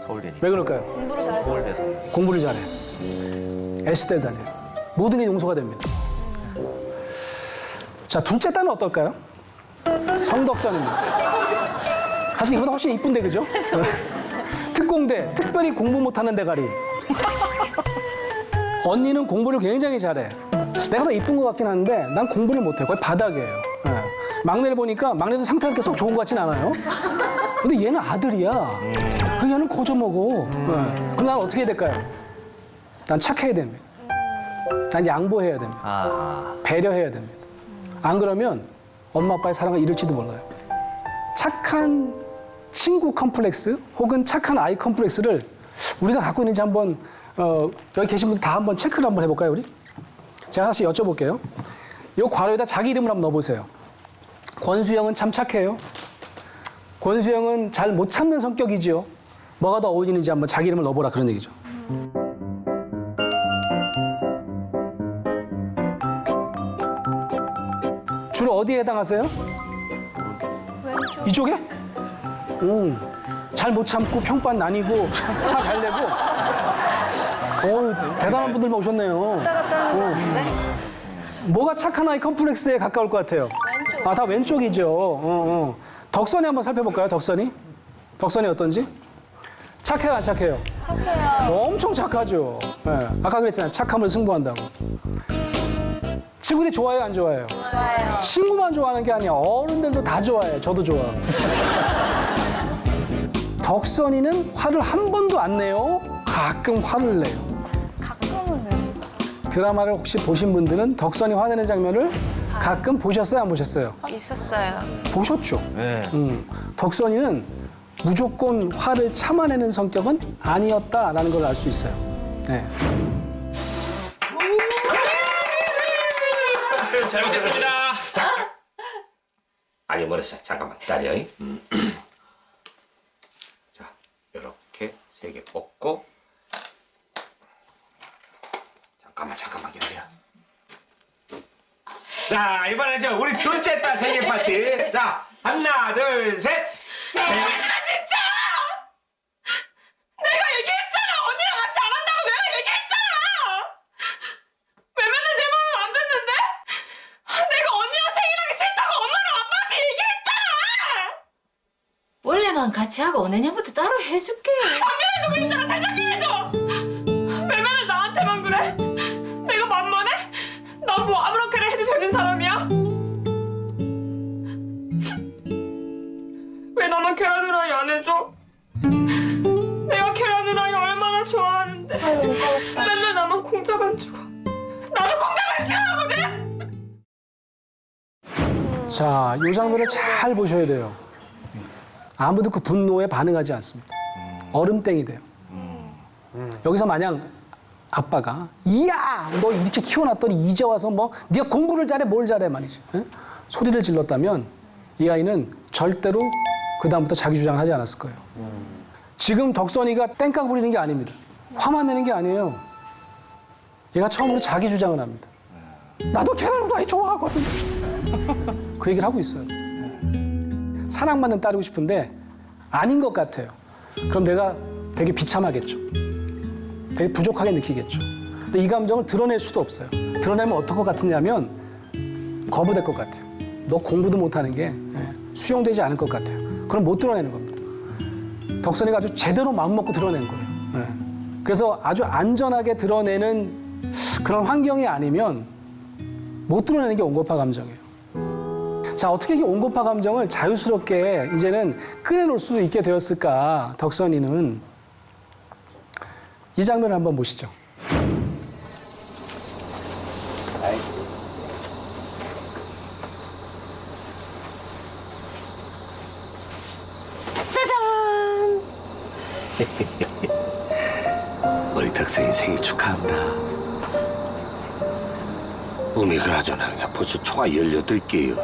서울대니까. 왜 그럴까요? 공부를 잘해서 서울대에서. 공부를 잘해. S대를 다녀요. 모든 게 용서가 됩니다. 자, 둘째 딸은 어떨까요? 성덕선입니다. 사실 이보다 훨씬 이쁜데, 그죠? 특공대, 특별히 공부 못하는 대가리. 언니는 공부를 굉장히 잘해. 내가 더 이쁜 것 같긴 한데 난 공부를 못해. 거의 바닥이에요. 막내를 보니까 막내도 상태가 그렇게 썩 좋은 것 같진 않아요. 근데 얘는 아들이야. 그래서 얘는 거저먹어. 그럼 난 어떻게 해야 될까요? 난 착해야 됩니다. 난 양보해야 됩니다. 배려해야 됩니다. 안 그러면 엄마 아빠의 사랑을 잃을지도 몰라요. 착한 친구 컴플렉스 혹은 착한 아이 컴플렉스를 우리가 갖고 있는지 한번 여기 계신 분들 다 한번 체크를 한번 해볼까요, 우리? 제가 하나씩 여쭤볼게요. 이 괄호에다 자기 이름을 한번 넣어보세요. 권수영은 참 착해요. 권수영은 잘 못 참는 성격이지요. 뭐가 더 어울리는지 한번 자기 이름을 넣어보라 그런 얘기죠. 주로 어디에 해당하세요? 이쪽에? 잘 못 참고 평판 나뉘고 화 잘 내고. 대단한 분들만 오셨네요. 뭐가 착한 아이 컴플렉스에 가까울 것 같아요? 아, 다 왼쪽이죠. 덕선이 한번 살펴볼까요, 덕선이? 덕선이 어떤지? 착해요, 안 착해요? 착해요. 엄청 착하죠. 네. 아까 그랬잖아요. 착함을 승부한다고. 친구들이 좋아해요, 안 좋아해요? 좋아요. 친구만 좋아하는 게 아니야. 어른들도 다 좋아해요. 저도 좋아하고. 덕선이는 화를 한 번도 안 내요. 가끔 화를 내요. 가끔은 네. 드라마를 혹시 보신 분들은 덕선이 화내는 장면을 가끔 보셨어요, 안 보셨어요? 있었어요. 보셨죠? 네. 덕선이는 무조건 화를 참아내는 성격은 아니었다라는 걸 알 수 있어요. 네. 잘 먹겠습니다. 아니 멀었어. 잠깐만 기다려. 자, 이렇게 3개 뽑고 잠깐만 기다려. 자, 이번에 우리 둘째 딸 생일 파티. 자, 하나, 둘, 셋. 진짜! 내가 얘기했잖아! 언니랑 같이 안 한다고 내가 얘기했잖아! 왜 맨날 내 말을 안 듣는데? 내가 언니랑 생일하기 싫다고 엄마랑 아빠한테 얘기했잖아! 원래만 같이 하고 내년부터 따로 해줄게. 작년에도 그랬잖아, 재작년에도! 왜 맨날 나한테만 그래? 내가 만만해? 난 뭐 아무렇게나 해도 되는 사람이야? 왜 나만 계란 후라이 안 해줘? 내가 계란 후라이 얼마나 좋아하는데 맨날 나만 콩자반 주고 나도 콩자반 싫어하거든! 자, 이 장면을 잘 보셔야 돼요. 아무도 그 분노에 반응하지 않습니다. 얼음땡이 돼요. 여기서 만약 아빠가 이야 너 이렇게 키워놨더니 이제 와서 뭐 네가 공부를 잘해 뭘 잘해 말이지. 에? 소리를 질렀다면 이 아이는 절대로 그다음부터 자기 주장을 하지 않았을 거예요. 지금 덕선이가 땡깡 부리는 게 아닙니다. 화만 내는 게 아니에요. 얘가 처음으로 자기 주장을 합니다. 나도 계란 후라이 좋아하거든. 그 얘기를 하고 있어요. 사랑받는 딸이고 싶은데 아닌 것 같아요. 그럼 내가 되게 비참하겠죠. 되게 부족하게 느끼겠죠. 근데 이 감정을 드러낼 수도 없어요. 드러내면 어떨 것 같으냐면 거부될 것 같아요. 너 공부도 못하는 게 수용되지 않을 것 같아요. 그럼 못 드러내는 겁니다. 덕선이가 아주 제대로 마음먹고 드러낸 거예요. 그래서 아주 안전하게 드러내는 그런 환경이 아니면 못 드러내는 게 온고파 감정이에요. 자, 어떻게 이 온고파 감정을 자유스럽게 이제는 꺼내놓을 수 있게 되었을까, 덕선이는. 이 장면을 한번 보시죠. 우리 덕선이 생일 축하한다. 어미 그나저나 그냥 벌써 초가 18개요.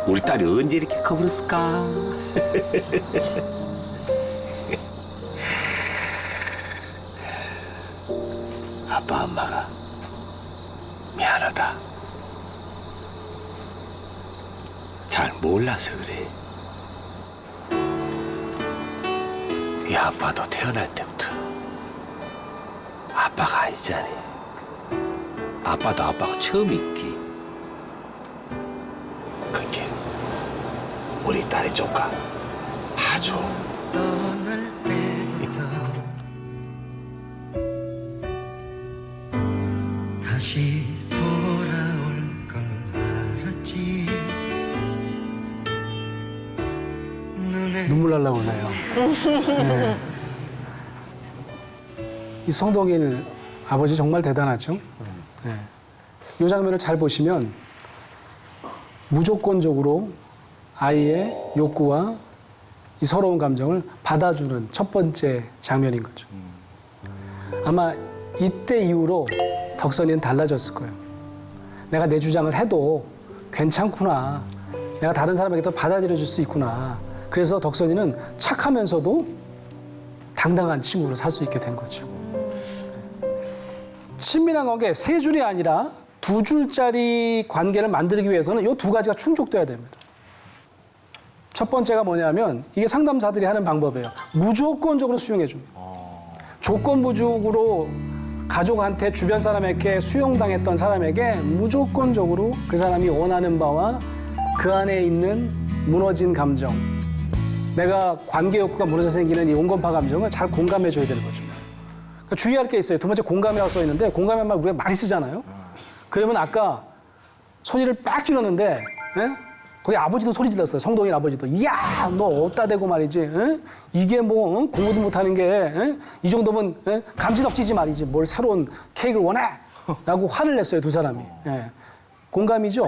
우리 딸이 언제 이렇게 커버렸을까? 아빠 엄마가 미안하다. 잘 몰라서 그래. 이 아빠도 태어날 때부터 아빠가 아니잖아. 아빠도 아빠가 처음이기. 그렇게 우리 딸의 조카 봐줘. 떠날 때부터 다시 돌아올 걸 알았지. 눈에 눈물 날라고 그러네요. 네. 이 성동일 아버지 정말 대단하죠. 네. 이 장면을 잘 보시면 무조건적으로 아이의 욕구와 이 서러운 감정을 받아주는 첫 번째 장면인 거죠. 아마 이때 이후로 덕선이는 달라졌을 거예요. 내가 내 주장을 해도 괜찮구나. 내가 다른 사람에게도 받아들여줄 수 있구나. 그래서 덕선이는 착하면서도 당당한 친구로 살 수 있게 된 거죠. 친밀한 관계 세 줄이 아니라 두 줄짜리 관계를 만들기 위해서는 이 두 가지가 충족돼야 됩니다. 첫 번째가 뭐냐면 이게 상담사들이 하는 방법이에요. 무조건적으로 수용해 줍니다. 조건부족으로 가족한테 주변 사람에게 수용당했던 사람에게 무조건적으로 그 사람이 원하는 바와 그 안에 있는 무너진 감정, 내가 관계 욕구가 무너져 생기는 이 온건파 감정을 잘 공감해 줘야 되는 거죠. 그러니까 주의할 게 있어요. 두 번째 공감이라고 써 있는데 공감의 말 우리가 많이 쓰잖아요. 그러면 아까 소리를 빡 질렀는데 거기 아버지도 소리 질렀어요. 성동일 아버지도. 야, 너 어디다 대고 말이지. 에? 이게 뭐 공부도 못하는 게 이 정도면 감지덕지지 말이지. 뭘 새로운 케이크를 원해? 라고 화를 냈어요. 두 사람이. 예. 공감이죠?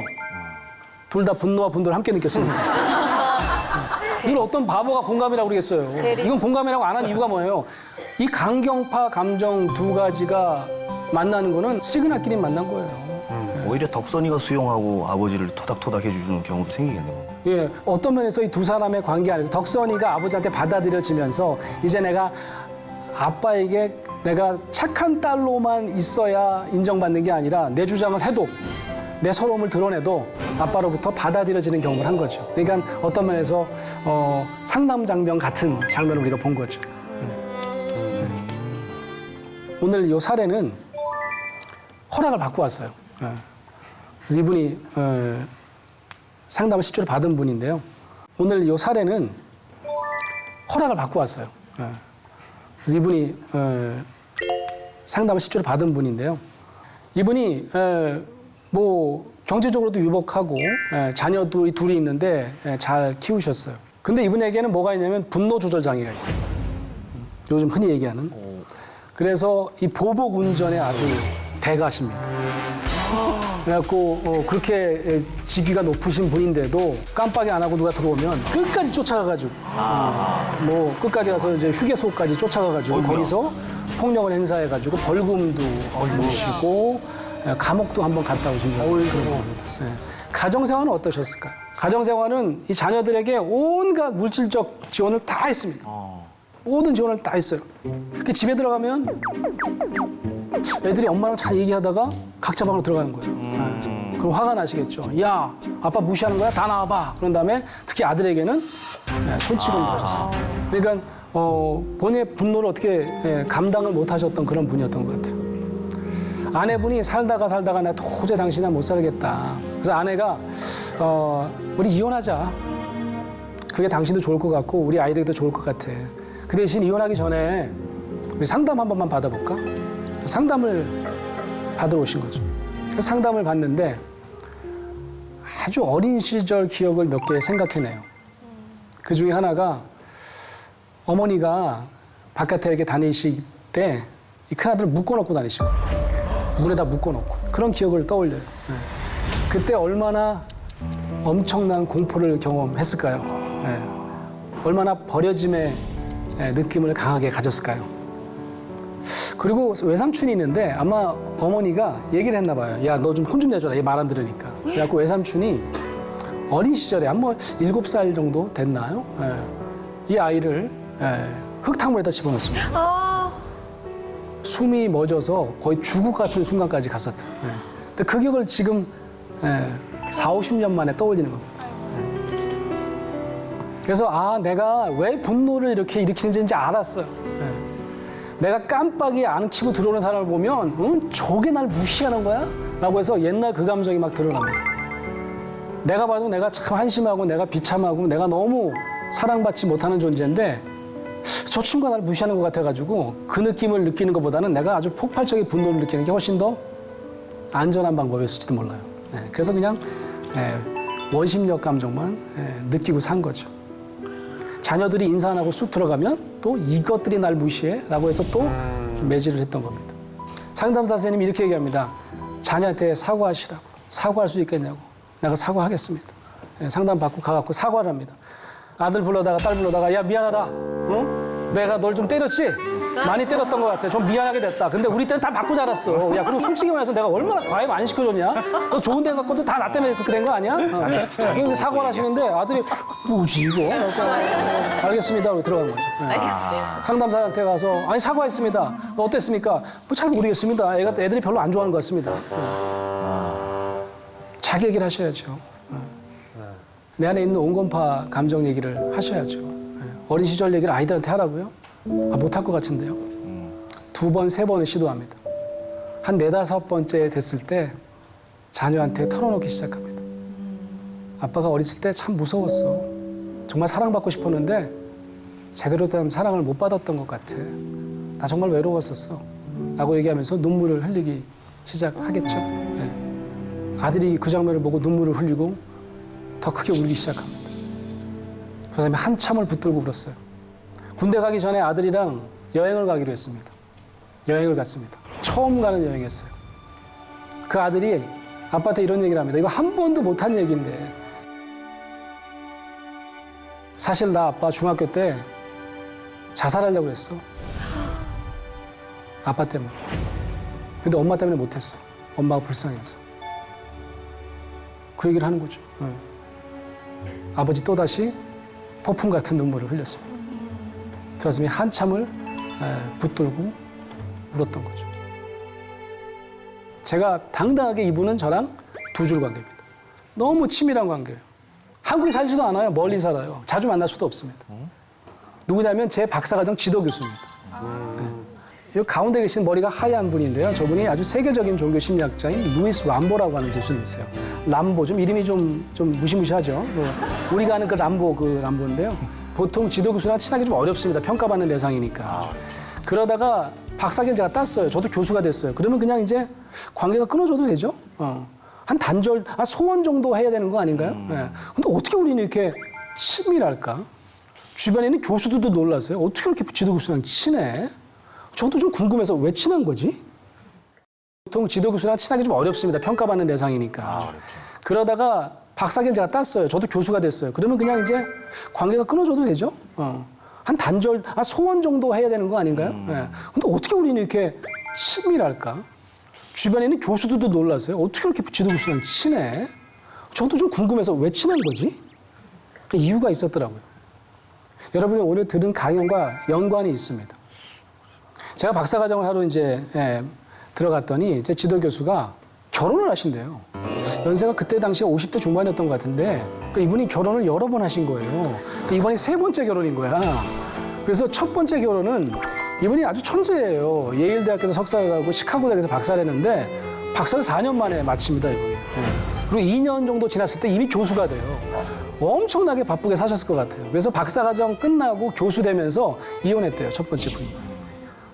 둘 다 분노와 분노를 함께 느꼈습니다. 이걸 어떤 바보가 공감이라고 그러겠어요. 이건 공감이라고 안 한 이유가 뭐예요? 이 강경파 감정 두 가지가 만나는 거는 시그널끼리 만난 거예요. 오히려 덕선이가 수용하고 아버지를 토닥토닥 해주는 경우도 생기겠네요. 예, 어떤 면에서 이 두 사람의 관계 안에서 덕선이가 아버지한테 받아들여지면서 이제 내가 아빠에게 내가 착한 딸로만 있어야 인정받는 게 아니라 내 주장을 해도 내 서러움을 드러내도 아빠로부터 받아들여지는 경험을 한 거죠. 그러니까 어떤 면에서 상남 장면 같은 장면을 우리가 본 거죠. 오늘 이 사례는 허락을 받고 왔어요. 그래서 이분이 상담을 실제로 받은 분인데요. 오늘 이 사례는 허락을 받고 왔어요. 그래서 이분이 상담을 실제로 받은 분인데요. 이분이 뭐 경제적으로도 유복하고 자녀들이 둘이 있는데 잘 키우셨어요. 근데 이분에게는 뭐가 있냐면 분노 조절 장애가 있어요. 요즘 흔히 얘기하는. 그래서 이 보복 운전에 아주 대가십니다. 그래갖고 그렇게 직위가 높으신 분인데도 깜빡이 안 하고 누가 들어오면 끝까지 쫓아가가지고 뭐 끝까지 가서 이제 휴게소까지 쫓아가가지고 거기서 폭력을 행사해가지고 벌금도 물으시고 감옥도 한번 갔다 오신 적이 그런 겁니다. 가정생활은 어떠셨을까요? 가정생활은 이 자녀들에게 온갖 물질적 지원을 다 했습니다. 모든 지원을 다 했어요. 그 집에 들어가면 애들이 엄마랑 잘 얘기하다가 각자 방으로 들어가는 거예요. 그럼 화가 나시겠죠. 야, 아빠 무시하는 거야? 다 나와봐. 그런 다음에 특히 아들에게는 손찌검도 하셨어요. 그러니까 본인의 분노를 어떻게 감당을 못 하셨던 그런 분이었던 것 같아요. 아내분이 살다가 나 도저히 당신이랑 못 살겠다. 그래서 아내가 우리 이혼하자. 그게 당신도 좋을 것 같고 우리 아이들도 좋을 것 같아. 그 대신 이혼하기 전에 우리 상담 한 번만 받아볼까? 상담을 받으러 오신 거죠. 상담을 받는데 아주 어린 시절 기억을 몇 개 생각해내요. 그 중에 하나가 어머니가 바깥에 이렇게 다니실 때 이 큰아들을 묶어놓고 다니시고 물에다 묶어놓고 그런 기억을 떠올려요. 그때 얼마나 엄청난 공포를 경험했을까요? 얼마나 버려짐의 느낌을 강하게 가졌을까요? 그리고 외삼촌이 있는데 아마 어머니가 얘기를 했나 봐요. 야, 너 좀 혼 좀 내줘라. 얘 말 안 들으니까. 그래갖고 외삼촌이 어린 시절에 한 뭐 7살 정도 됐나요? 이 아이를 흙탕물에다 집어넣습니다. 숨이 멎어서 거의 죽을 것 같은 순간까지 갔었다. 근데 그 기억을 지금 4, 50년 만에 떠올리는 겁니다. 그래서 내가 왜 분노를 이렇게 일으키는지 이제 알았어요. 내가 깜빡이 안 켜고 들어오는 사람을 보면 저게 날 무시하는 거야? 라고 해서 옛날 그 감정이 막 드러납니다. 내가 봐도 내가 참 한심하고 내가 비참하고 내가 너무 사랑받지 못하는 존재인데 저 친구가 날 무시하는 것 같아가지고 그 느낌을 느끼는 것보다는 내가 아주 폭발적인 분노를 느끼는 게 훨씬 더 안전한 방법이었을지도 몰라요. 그래서 그냥 원심력 감정만 느끼고 산 거죠. 자녀들이 인사 안 하고 쑥 들어가면 또 이것들이 날 무시해? 라고 해서 또 매질을 했던 겁니다. 상담사 선생님이 이렇게 얘기합니다. 자녀한테 사과하시라고. 사과할 수 있겠냐고. 내가 사과하겠습니다. 상담 받고 가갖고 사과를 합니다. 아들 불러다가 딸 불러다가 야 미안하다. 어? 내가 널 좀 때렸지? 많이 때렸던 것 같아. 좀 미안하게 됐다. 근데 우리 때는 다 맞고 자랐어. 야, 그리고 솔직히 말해서 내가 얼마나 과외 많이 시켜줬냐? 너 좋은 데 갖고도 다 나 때문에 그렇게 된 거 아니야? 자기 사과를 하시는데 아들이 뭐지 이거? 알겠습니다. 하고 들어간 거죠. 네. 알겠어요. 상담사한테 가서 아니 사과했습니다. 어땠습니까? 뭐 잘 모르겠습니다. 애들이 별로 안 좋아하는 것 같습니다. 자기 얘기를 하셔야죠. 내 안에 있는 온건파 감정 얘기를 하셔야죠. 어린 시절 얘기를 아이들한테 하라고요? 못할 것 같은데요. 2번, 3번을 시도합니다. 한 4, 5번째 됐을 때 자녀한테 털어놓기 시작합니다. 아빠가 어렸을 때 참 무서웠어. 정말 사랑받고 싶었는데 제대로 된 사랑을 못 받았던 것 같아. 나 정말 외로웠었어. 라고 얘기하면서 눈물을 흘리기 시작하겠죠. 네. 아들이 그 장면을 보고 눈물을 흘리고 더 크게 울기 시작합니다. 그 사람이 한참을 붙들고 울었어요. 군대 가기 전에 아들이랑 여행을 가기로 했습니다. 여행을 갔습니다. 처음 가는 여행이었어요. 그 아들이 아빠한테 이런 얘기를 합니다. 이거 한 번도 못한 얘기인데. 사실 나 아빠 중학교 때 자살하려고 그랬어. 아빠 때문에. 근데 엄마 때문에 못했어. 엄마가 불쌍해서. 그 얘기를 하는 거죠. 네. 아버지 또다시 폭풍 같은 눈물을 흘렸습니다. 가슴이 한참을 붙들고 울었던 거죠. 제가 당당하게 이분은 저랑 2줄 관계입니다. 너무 치밀한 관계예요. 한국에 살지도 않아요. 멀리 살아요. 자주 만날 수도 없습니다. 누구냐면 제 박사과정 지도 교수입니다. 이 가운데 계신 머리가 하얀 분인데요. 저분이 아주 세계적인 종교 심리학자인 루이스 람보라고 하는 교수님이세요. 람보, 좀 이름이 좀 무시무시하죠. 우리가 아는 그 람보인데요. 보통 지도 교수랑 친하기 좀 어렵습니다. 평가받는 대상이니까. 그러다가 박사학위를 제가 땄어요. 저도 교수가 됐어요. 그러면 그냥 이제 관계가 끊어져도 되죠. 한 단절, 소원 정도 해야 되는 거 아닌가요? 근데 어떻게 우리는 이렇게 친밀할까? 주변에 있는 교수들도 놀랐어요. 어떻게 이렇게 지도 교수랑 친해? 저도 좀 궁금해서 왜 친한 거지? 보통 지도 교수랑 친하기 좀 어렵습니다. 평가받는 대상이니까. 그러다가 박사학위를 제가 땄어요. 저도 교수가 됐어요. 그러면 그냥 이제 관계가 끊어져도 되죠. 한 단절, 소원 정도 해야 되는 거 아닌가요? 근데 어떻게 우리는 이렇게 친밀할까? 주변에 있는 교수들도 놀랐어요. 어떻게 이렇게 지도 교수랑 친해? 저도 좀 궁금해서 왜 친한 거지? 그 이유가 있었더라고요. 여러분이 오늘 들은 강연과 연관이 있습니다. 제가 박사과정을 하러 이제 들어갔더니 제 지도 교수가 결혼을 하신대요. 연세가 그때 당시에 50대 중반이었던 것 같은데 이분이 결혼을 여러 번 하신 거예요. 이번이 3번째 결혼인 거야. 그래서 첫 번째 결혼은 이분이 아주 천재예요. 예일대학교에서 석사를 가고 시카고 대학에서 박사를 했는데 박사를 4년 만에 마칩니다, 이분이. 그리고 2년 정도 지났을 때 이미 교수가 돼요. 엄청나게 바쁘게 사셨을 것 같아요. 그래서 박사과정 끝나고 교수 되면서 이혼했대요, 첫 번째 분이.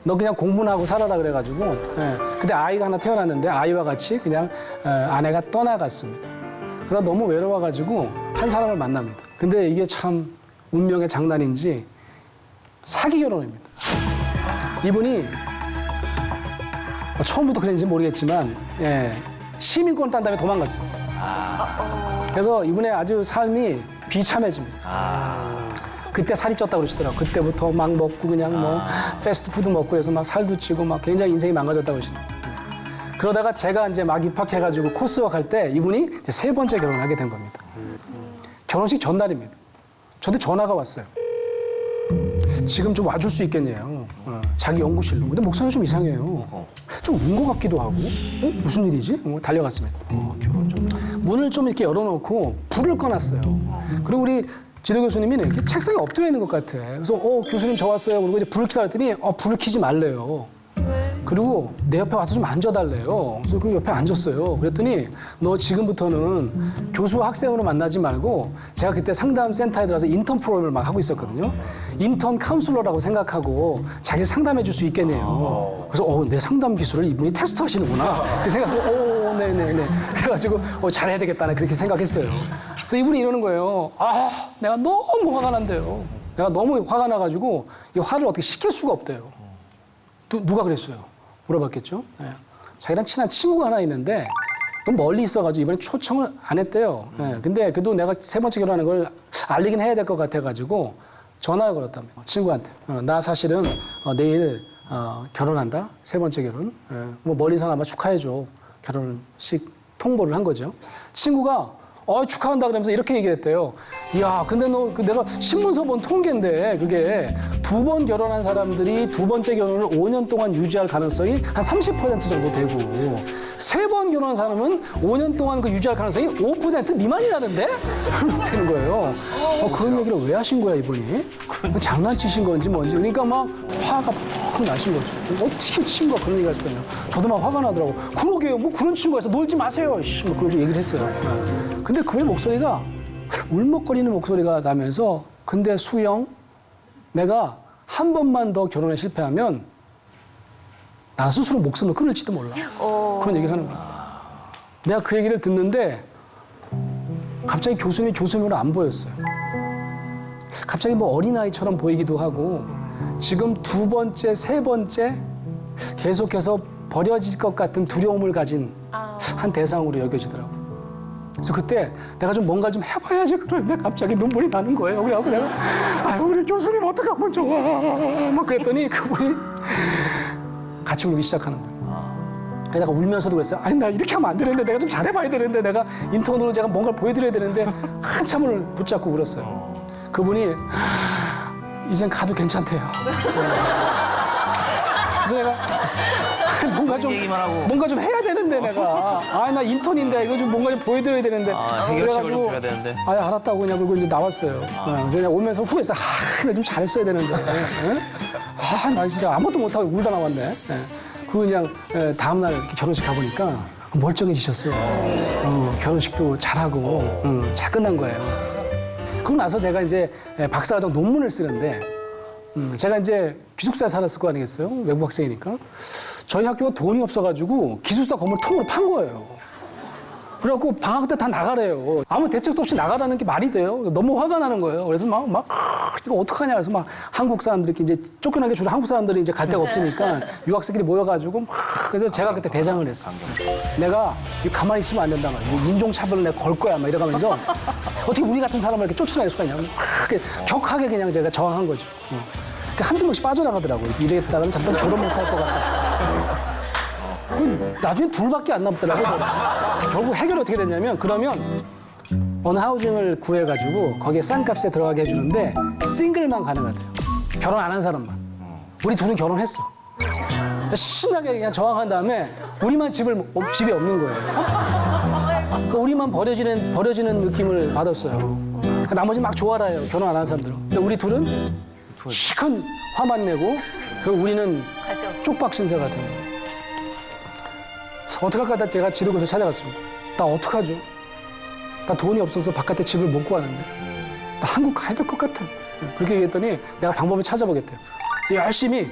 너 그냥 공부나 하고 살아라 그래가지고. 근데 아이가 하나 태어났는데 아이와 같이 그냥 아내가 떠나갔습니다. 그러다 너무 외로워가지고 한 사람을 만납니다. 근데 이게 참 운명의 장난인지 사기 결혼입니다. 이분이 처음부터 그랬는지 모르겠지만 시민권 딴 다음에 도망갔습니다. 그래서 이분의 아주 삶이 비참해집니다. 그때 살이 쪘다고 그러시더라고요. 그때부터 막 먹고 그냥 뭐 패스트푸드 먹고 그래서 막 살도 찌고 막 굉장히 인생이 망가졌다고 그러시더라고요. 그러다가 제가 이제 막 입학해가지고 코스웍 할 때 이분이 이제 3번째 결혼을 하게 된 겁니다. 결혼식 전날입니다. 저한테 전화가 왔어요. 지금 좀 와줄 수 있겠냐요. 자기 연구실로. 근데 목소리가 좀 이상해요. 좀 운 것 같기도 하고. 무슨 일이지? 달려갔습니다. 문을 좀 이렇게 열어놓고 불을 꺼놨어요. 그리고 우리 지도 교수님이 이렇게 책상에 엎드려 있는 것 같아. 그래서 교수님 저 왔어요. 그리고 이제 불을 켜라 했더니 불을 켜지 말래요. 그리고 내 옆에 와서 좀 앉아달래요. 그래서 그 옆에 앉았어요. 그랬더니 너 지금부터는 교수와 학생으로 만나지 말고 제가 그때 상담 센터에 들어가서 인턴 프로그램을 막 하고 있었거든요. 인턴 카운슬러라고 생각하고 자기를 상담해 줄 수 있겠네요. 그래서 내 상담 기술을 이분이 테스트 하시는구나. 그 생각하고 네네네. 그래가지고 잘해야 되겠다. 그렇게 생각했어요. 그래서 이분이 이러는 거예요. 내가 너무 화가 난대요. 내가 너무 화가 나가지고 이 화를 어떻게 식힐 수가 없대요. 누가 그랬어요? 물어봤겠죠. 자기랑 친한 친구가 하나 있는데 좀 멀리 있어가지고 이번에 초청을 안 했대요. 예, 근데 그래도 내가 3번째 결혼하는 걸 알리긴 해야 될 것 같아가지고 전화를 걸었다며 친구한테. 나 사실은 내일 결혼한다. 3번째 결혼. 예, 뭐 멀리서나마 축하해줘. 결혼식 통보를 한 거죠. 친구가 축하한다 그러면서 이렇게 얘기를 했대요. 이야, 근데 너 내가 신문서 본 통계인데 그게 2번 결혼한 사람들이 2번째 결혼을 5년 동안 유지할 가능성이 한 30% 정도 되고 3번 결혼한 사람은 5년 동안 그 유지할 가능성이 5% 미만이라는데? 되는 거예요. 그런 얘기를 왜 하신 거야 이분이? 장난치신 건지 뭔지. 그러니까 막 화가 퍽 나신 거죠. 어떻게 친구가 그런 얘기를 할 수가 있냐. 저도 막 화가 나더라고. 그러게요. 뭐 그런 친구가 있어. 놀지 마세요. 뭐 그렇게 얘기를 했어요. 근데 그의 목소리가 울먹거리는 목소리가 나면서 근데 수영 내가 한 번만 더 결혼에 실패하면 나 스스로 목숨을 끊을지도 몰라. 그런 얘기를 하는 거야. 내가 그 얘기를 듣는데 갑자기 교수님이 교수님으로 안 보였어요. 갑자기 뭐 어린아이처럼 보이기도 하고 지금 2번째, 3번째 계속해서 버려질 것 같은 두려움을 가진 한 대상으로 여겨지더라고요. 그래서 그때 내가 좀 뭔가 좀 해봐야지 그러는데 갑자기 눈물이 나는 거예요. 그래갖고 내가 아유 우리 교수님 어떡하면 좋아 막 그랬더니 그분이 같이 울기 시작하는 거예요. 내가 울면서도 그랬어요. 아니 나 이렇게 하면 안 되는데 내가 좀 잘해봐야 되는데 내가 인턴으로 제가 뭔가를 보여드려야 되는데 한참을 붙잡고 울었어요. 그분이 이젠 가도 괜찮대요. 그래서 내가 뭔가 좀 해야 되는데 내가 나 인턴인데 이거 좀 뭔가 좀 보여드려야 되는데 해결책을 좀 줘야 되는데. 알았다고 그냥 그러고 이제 나왔어요. 그래서 그냥 오면서 후회해서 내가 좀 잘했어야 되는데 나 진짜 아무것도 못하고 울다 나왔네. 그리고 그냥 다음날 결혼식 가보니까 멀쩡해지셨어요. 결혼식도 잘하고 잘 끝난 거예요. 그러고 나서 제가 이제 박사과정 논문을 쓰는데 제가 이제 기숙사에 살았을 거 아니겠어요? 외국 학생이니까. 저희 학교가 돈이 없어가지고 기숙사 건물 통으로 판 거예요. 그래갖고 방학 때 다 나가래요. 아무 대책도 없이 나가라는 게 말이 돼요. 너무 화가 나는 거예요. 그래서 이거 어떡하냐. 그래서 막 한국 사람들이 이제 쫓겨난 게 주로 한국 사람들이 이제 갈 데가 없으니까 유학생들이 모여가지고 그래서 제가 그때 대장을 했어. 내가 가만히 있으면 안 된다 말이야. 인종차별을 내가 걸 거야. 막 이래가면서 어떻게 우리 같은 사람을 이렇게 쫓아낼 수가 있냐. 격하게 그냥 제가 저항한 거죠. 한두 명씩 빠져나가더라고요. 이랬다가는 잠깐 졸업 못할 것 같다. 나중에 둘밖에 안 남더라고요. 결국 해결이 어떻게 됐냐면 그러면 어느 하우징을 구해가지고 거기에 싼 값에 들어가게 해주는데 싱글만 가능하대요. 결혼 안 한 사람만. 우리 둘은 결혼했어. 신나게 그냥 저항한 다음에 우리만 집이 없는 거예요. 그러니까 우리만 버려지는 느낌을 받았어요. 그러니까 나머지 막 좋아라요. 결혼 안 한 사람들은. 근데 우리 둘은 시큰 화만 내고 우리는 쪽박 신세가 되는 거예요. 어떡할까 제가 지도교수 찾아갔습니다. 나 어떡하죠? 나 돈이 없어서 바깥에 집을 못 구하는데 나 한국 가야 될 것 같아. 그렇게 얘기했더니 내가 방법을 찾아보겠대요. 그래서 열심히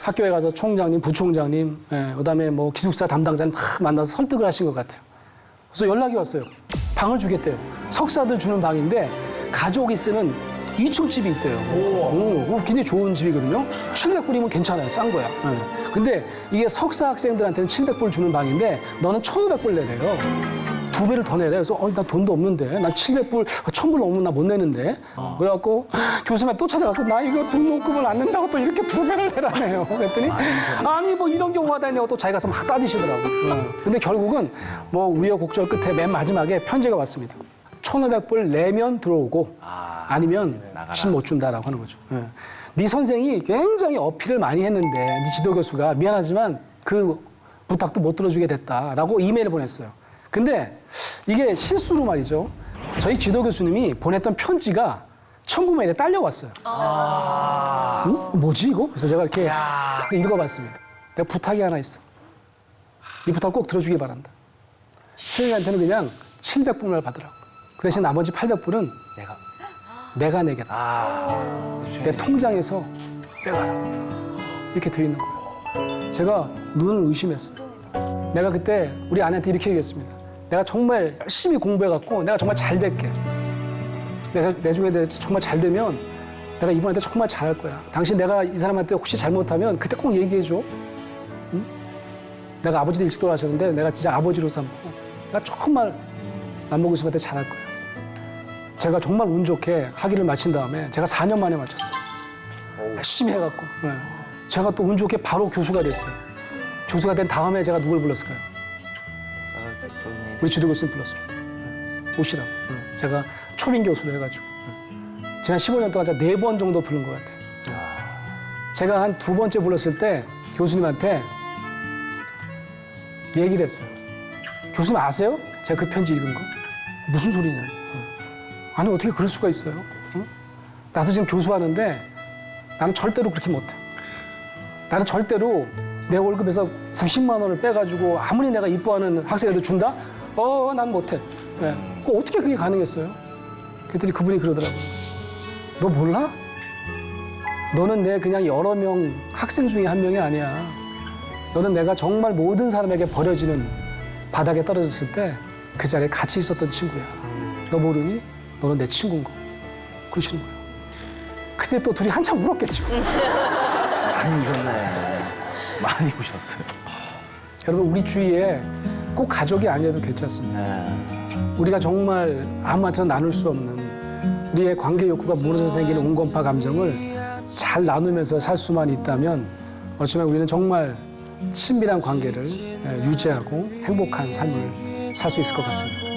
학교에 가서 총장님, 부총장님, 그다음에 뭐 기숙사 담당자님 막 만나서 설득을 하신 것 같아요. 그래서 연락이 왔어요. 방을 주겠대요. 석사들 주는 방인데 가족이 쓰는 2층 집이 있대요. 굉장히 좋은 집이거든요. 700불이면 괜찮아요. 싼 거야. 근데 이게 석사 학생들한테는 700불 주는 방인데 너는 1,500불 내래요. 2배를 더 내래. 그래서 나 돈도 없는데 나 700불, 1,000불 넘으면 나 못 내는데. 그래갖고 교수님한테 또 찾아가서 나 이거 등록금을 안 낸다고 또 이렇게 2배를 내라네요. 그랬더니 아니 뭐 이런 경우가 다 있네요. 또 자기 가서 막 따지시더라고요. 근데 결국은 뭐 우여곡절 끝에 맨 마지막에 편지가 왔습니다. 1,500불 내면 들어오고 아니면 집 못 준다라고 하는 거죠. 네 선생이 굉장히 어필을 많이 했는데 네 지도교수가 미안하지만 그 부탁도 못 들어주게 됐다라고 이메일을 보냈어요. 근데 이게 실수로 말이죠. 저희 지도교수님이 보냈던 편지가 천부메일에 딸려왔어요. 뭐지 이거? 그래서 제가 이렇게 읽어봤습니다. 내가 부탁이 하나 있어. 이 부탁 꼭 들어주길 바란다. 수영이한테는 그냥 700불만 받으라고. 그 대신 나머지 800불은 내가 내겠다. 내 통장에서 내가 이렇게 드리는 거예요. 제가 눈을 의심했어요. 내가 그때 우리 아내한테 이렇게 얘기했습니다. 내가 정말 열심히 공부해갖고 내가 정말 잘 될게. 내가 내중에 정말 잘 되면 내가 이분한테 정말 잘할 거야. 당신 내가 이 사람한테 혹시 잘못하면 그때 꼭 얘기해줘. 응? 내가 아버지도 일찍 돌아가셨는데 내가 진짜 아버지로 삼고 내가 정말 남봉규 선배한테 잘할 거야. 제가 정말 운 좋게 학위를 마친 다음에 제가 4년 만에 마쳤어요. 열심히 해갖고. 네. 제가 또 운 좋게 바로 교수가 됐어요. 교수가 된 다음에 제가 누굴 불렀을까요? 우리 지도 교수님 불렀습니다. 오시라고. 제가 초빙 교수로 해가지고. 지난 15년 동안 제가 4번 정도 부른 것 같아요. 제가 한 2번째 불렀을 때 교수님한테 얘기를 했어요. 교수님 아세요? 제가 그 편지 읽은 거? 무슨 소리냐. 아니 어떻게 그럴 수가 있어요? 나도 지금 교수하는데 나는 절대로 그렇게 못해. 나는 절대로 내 월급에서 90만 원을 빼가지고 아무리 내가 이뻐하는 학생한테 준다? 난 못해. 네. 어떻게 그게 가능했어요? 그랬더니 그분이 그러더라고요. 너 몰라? 너는 내 그냥 여러 명 학생 중에 한 명이 아니야. 너는 내가 정말 모든 사람에게 버려지는 바닥에 떨어졌을 때 그 자리에 같이 있었던 친구야. 너 모르니? 너는 내 친구인 거. 그러시는 거예요. 근데 또 둘이 한참 울었겠죠. 많이 우셨네. 많이 우셨어요. 여러분 우리 주위에 꼭 가족이 아니어도 괜찮습니다. 우리가 정말 아무한테나 나눌 수 없는 우리의 관계 욕구가 무너져서 생기는 온건파 감정을 잘 나누면서 살 수만 있다면 어쩌면 우리는 정말 친밀한 관계를 유지하고 행복한 삶을 살 수 있을 것 같습니다.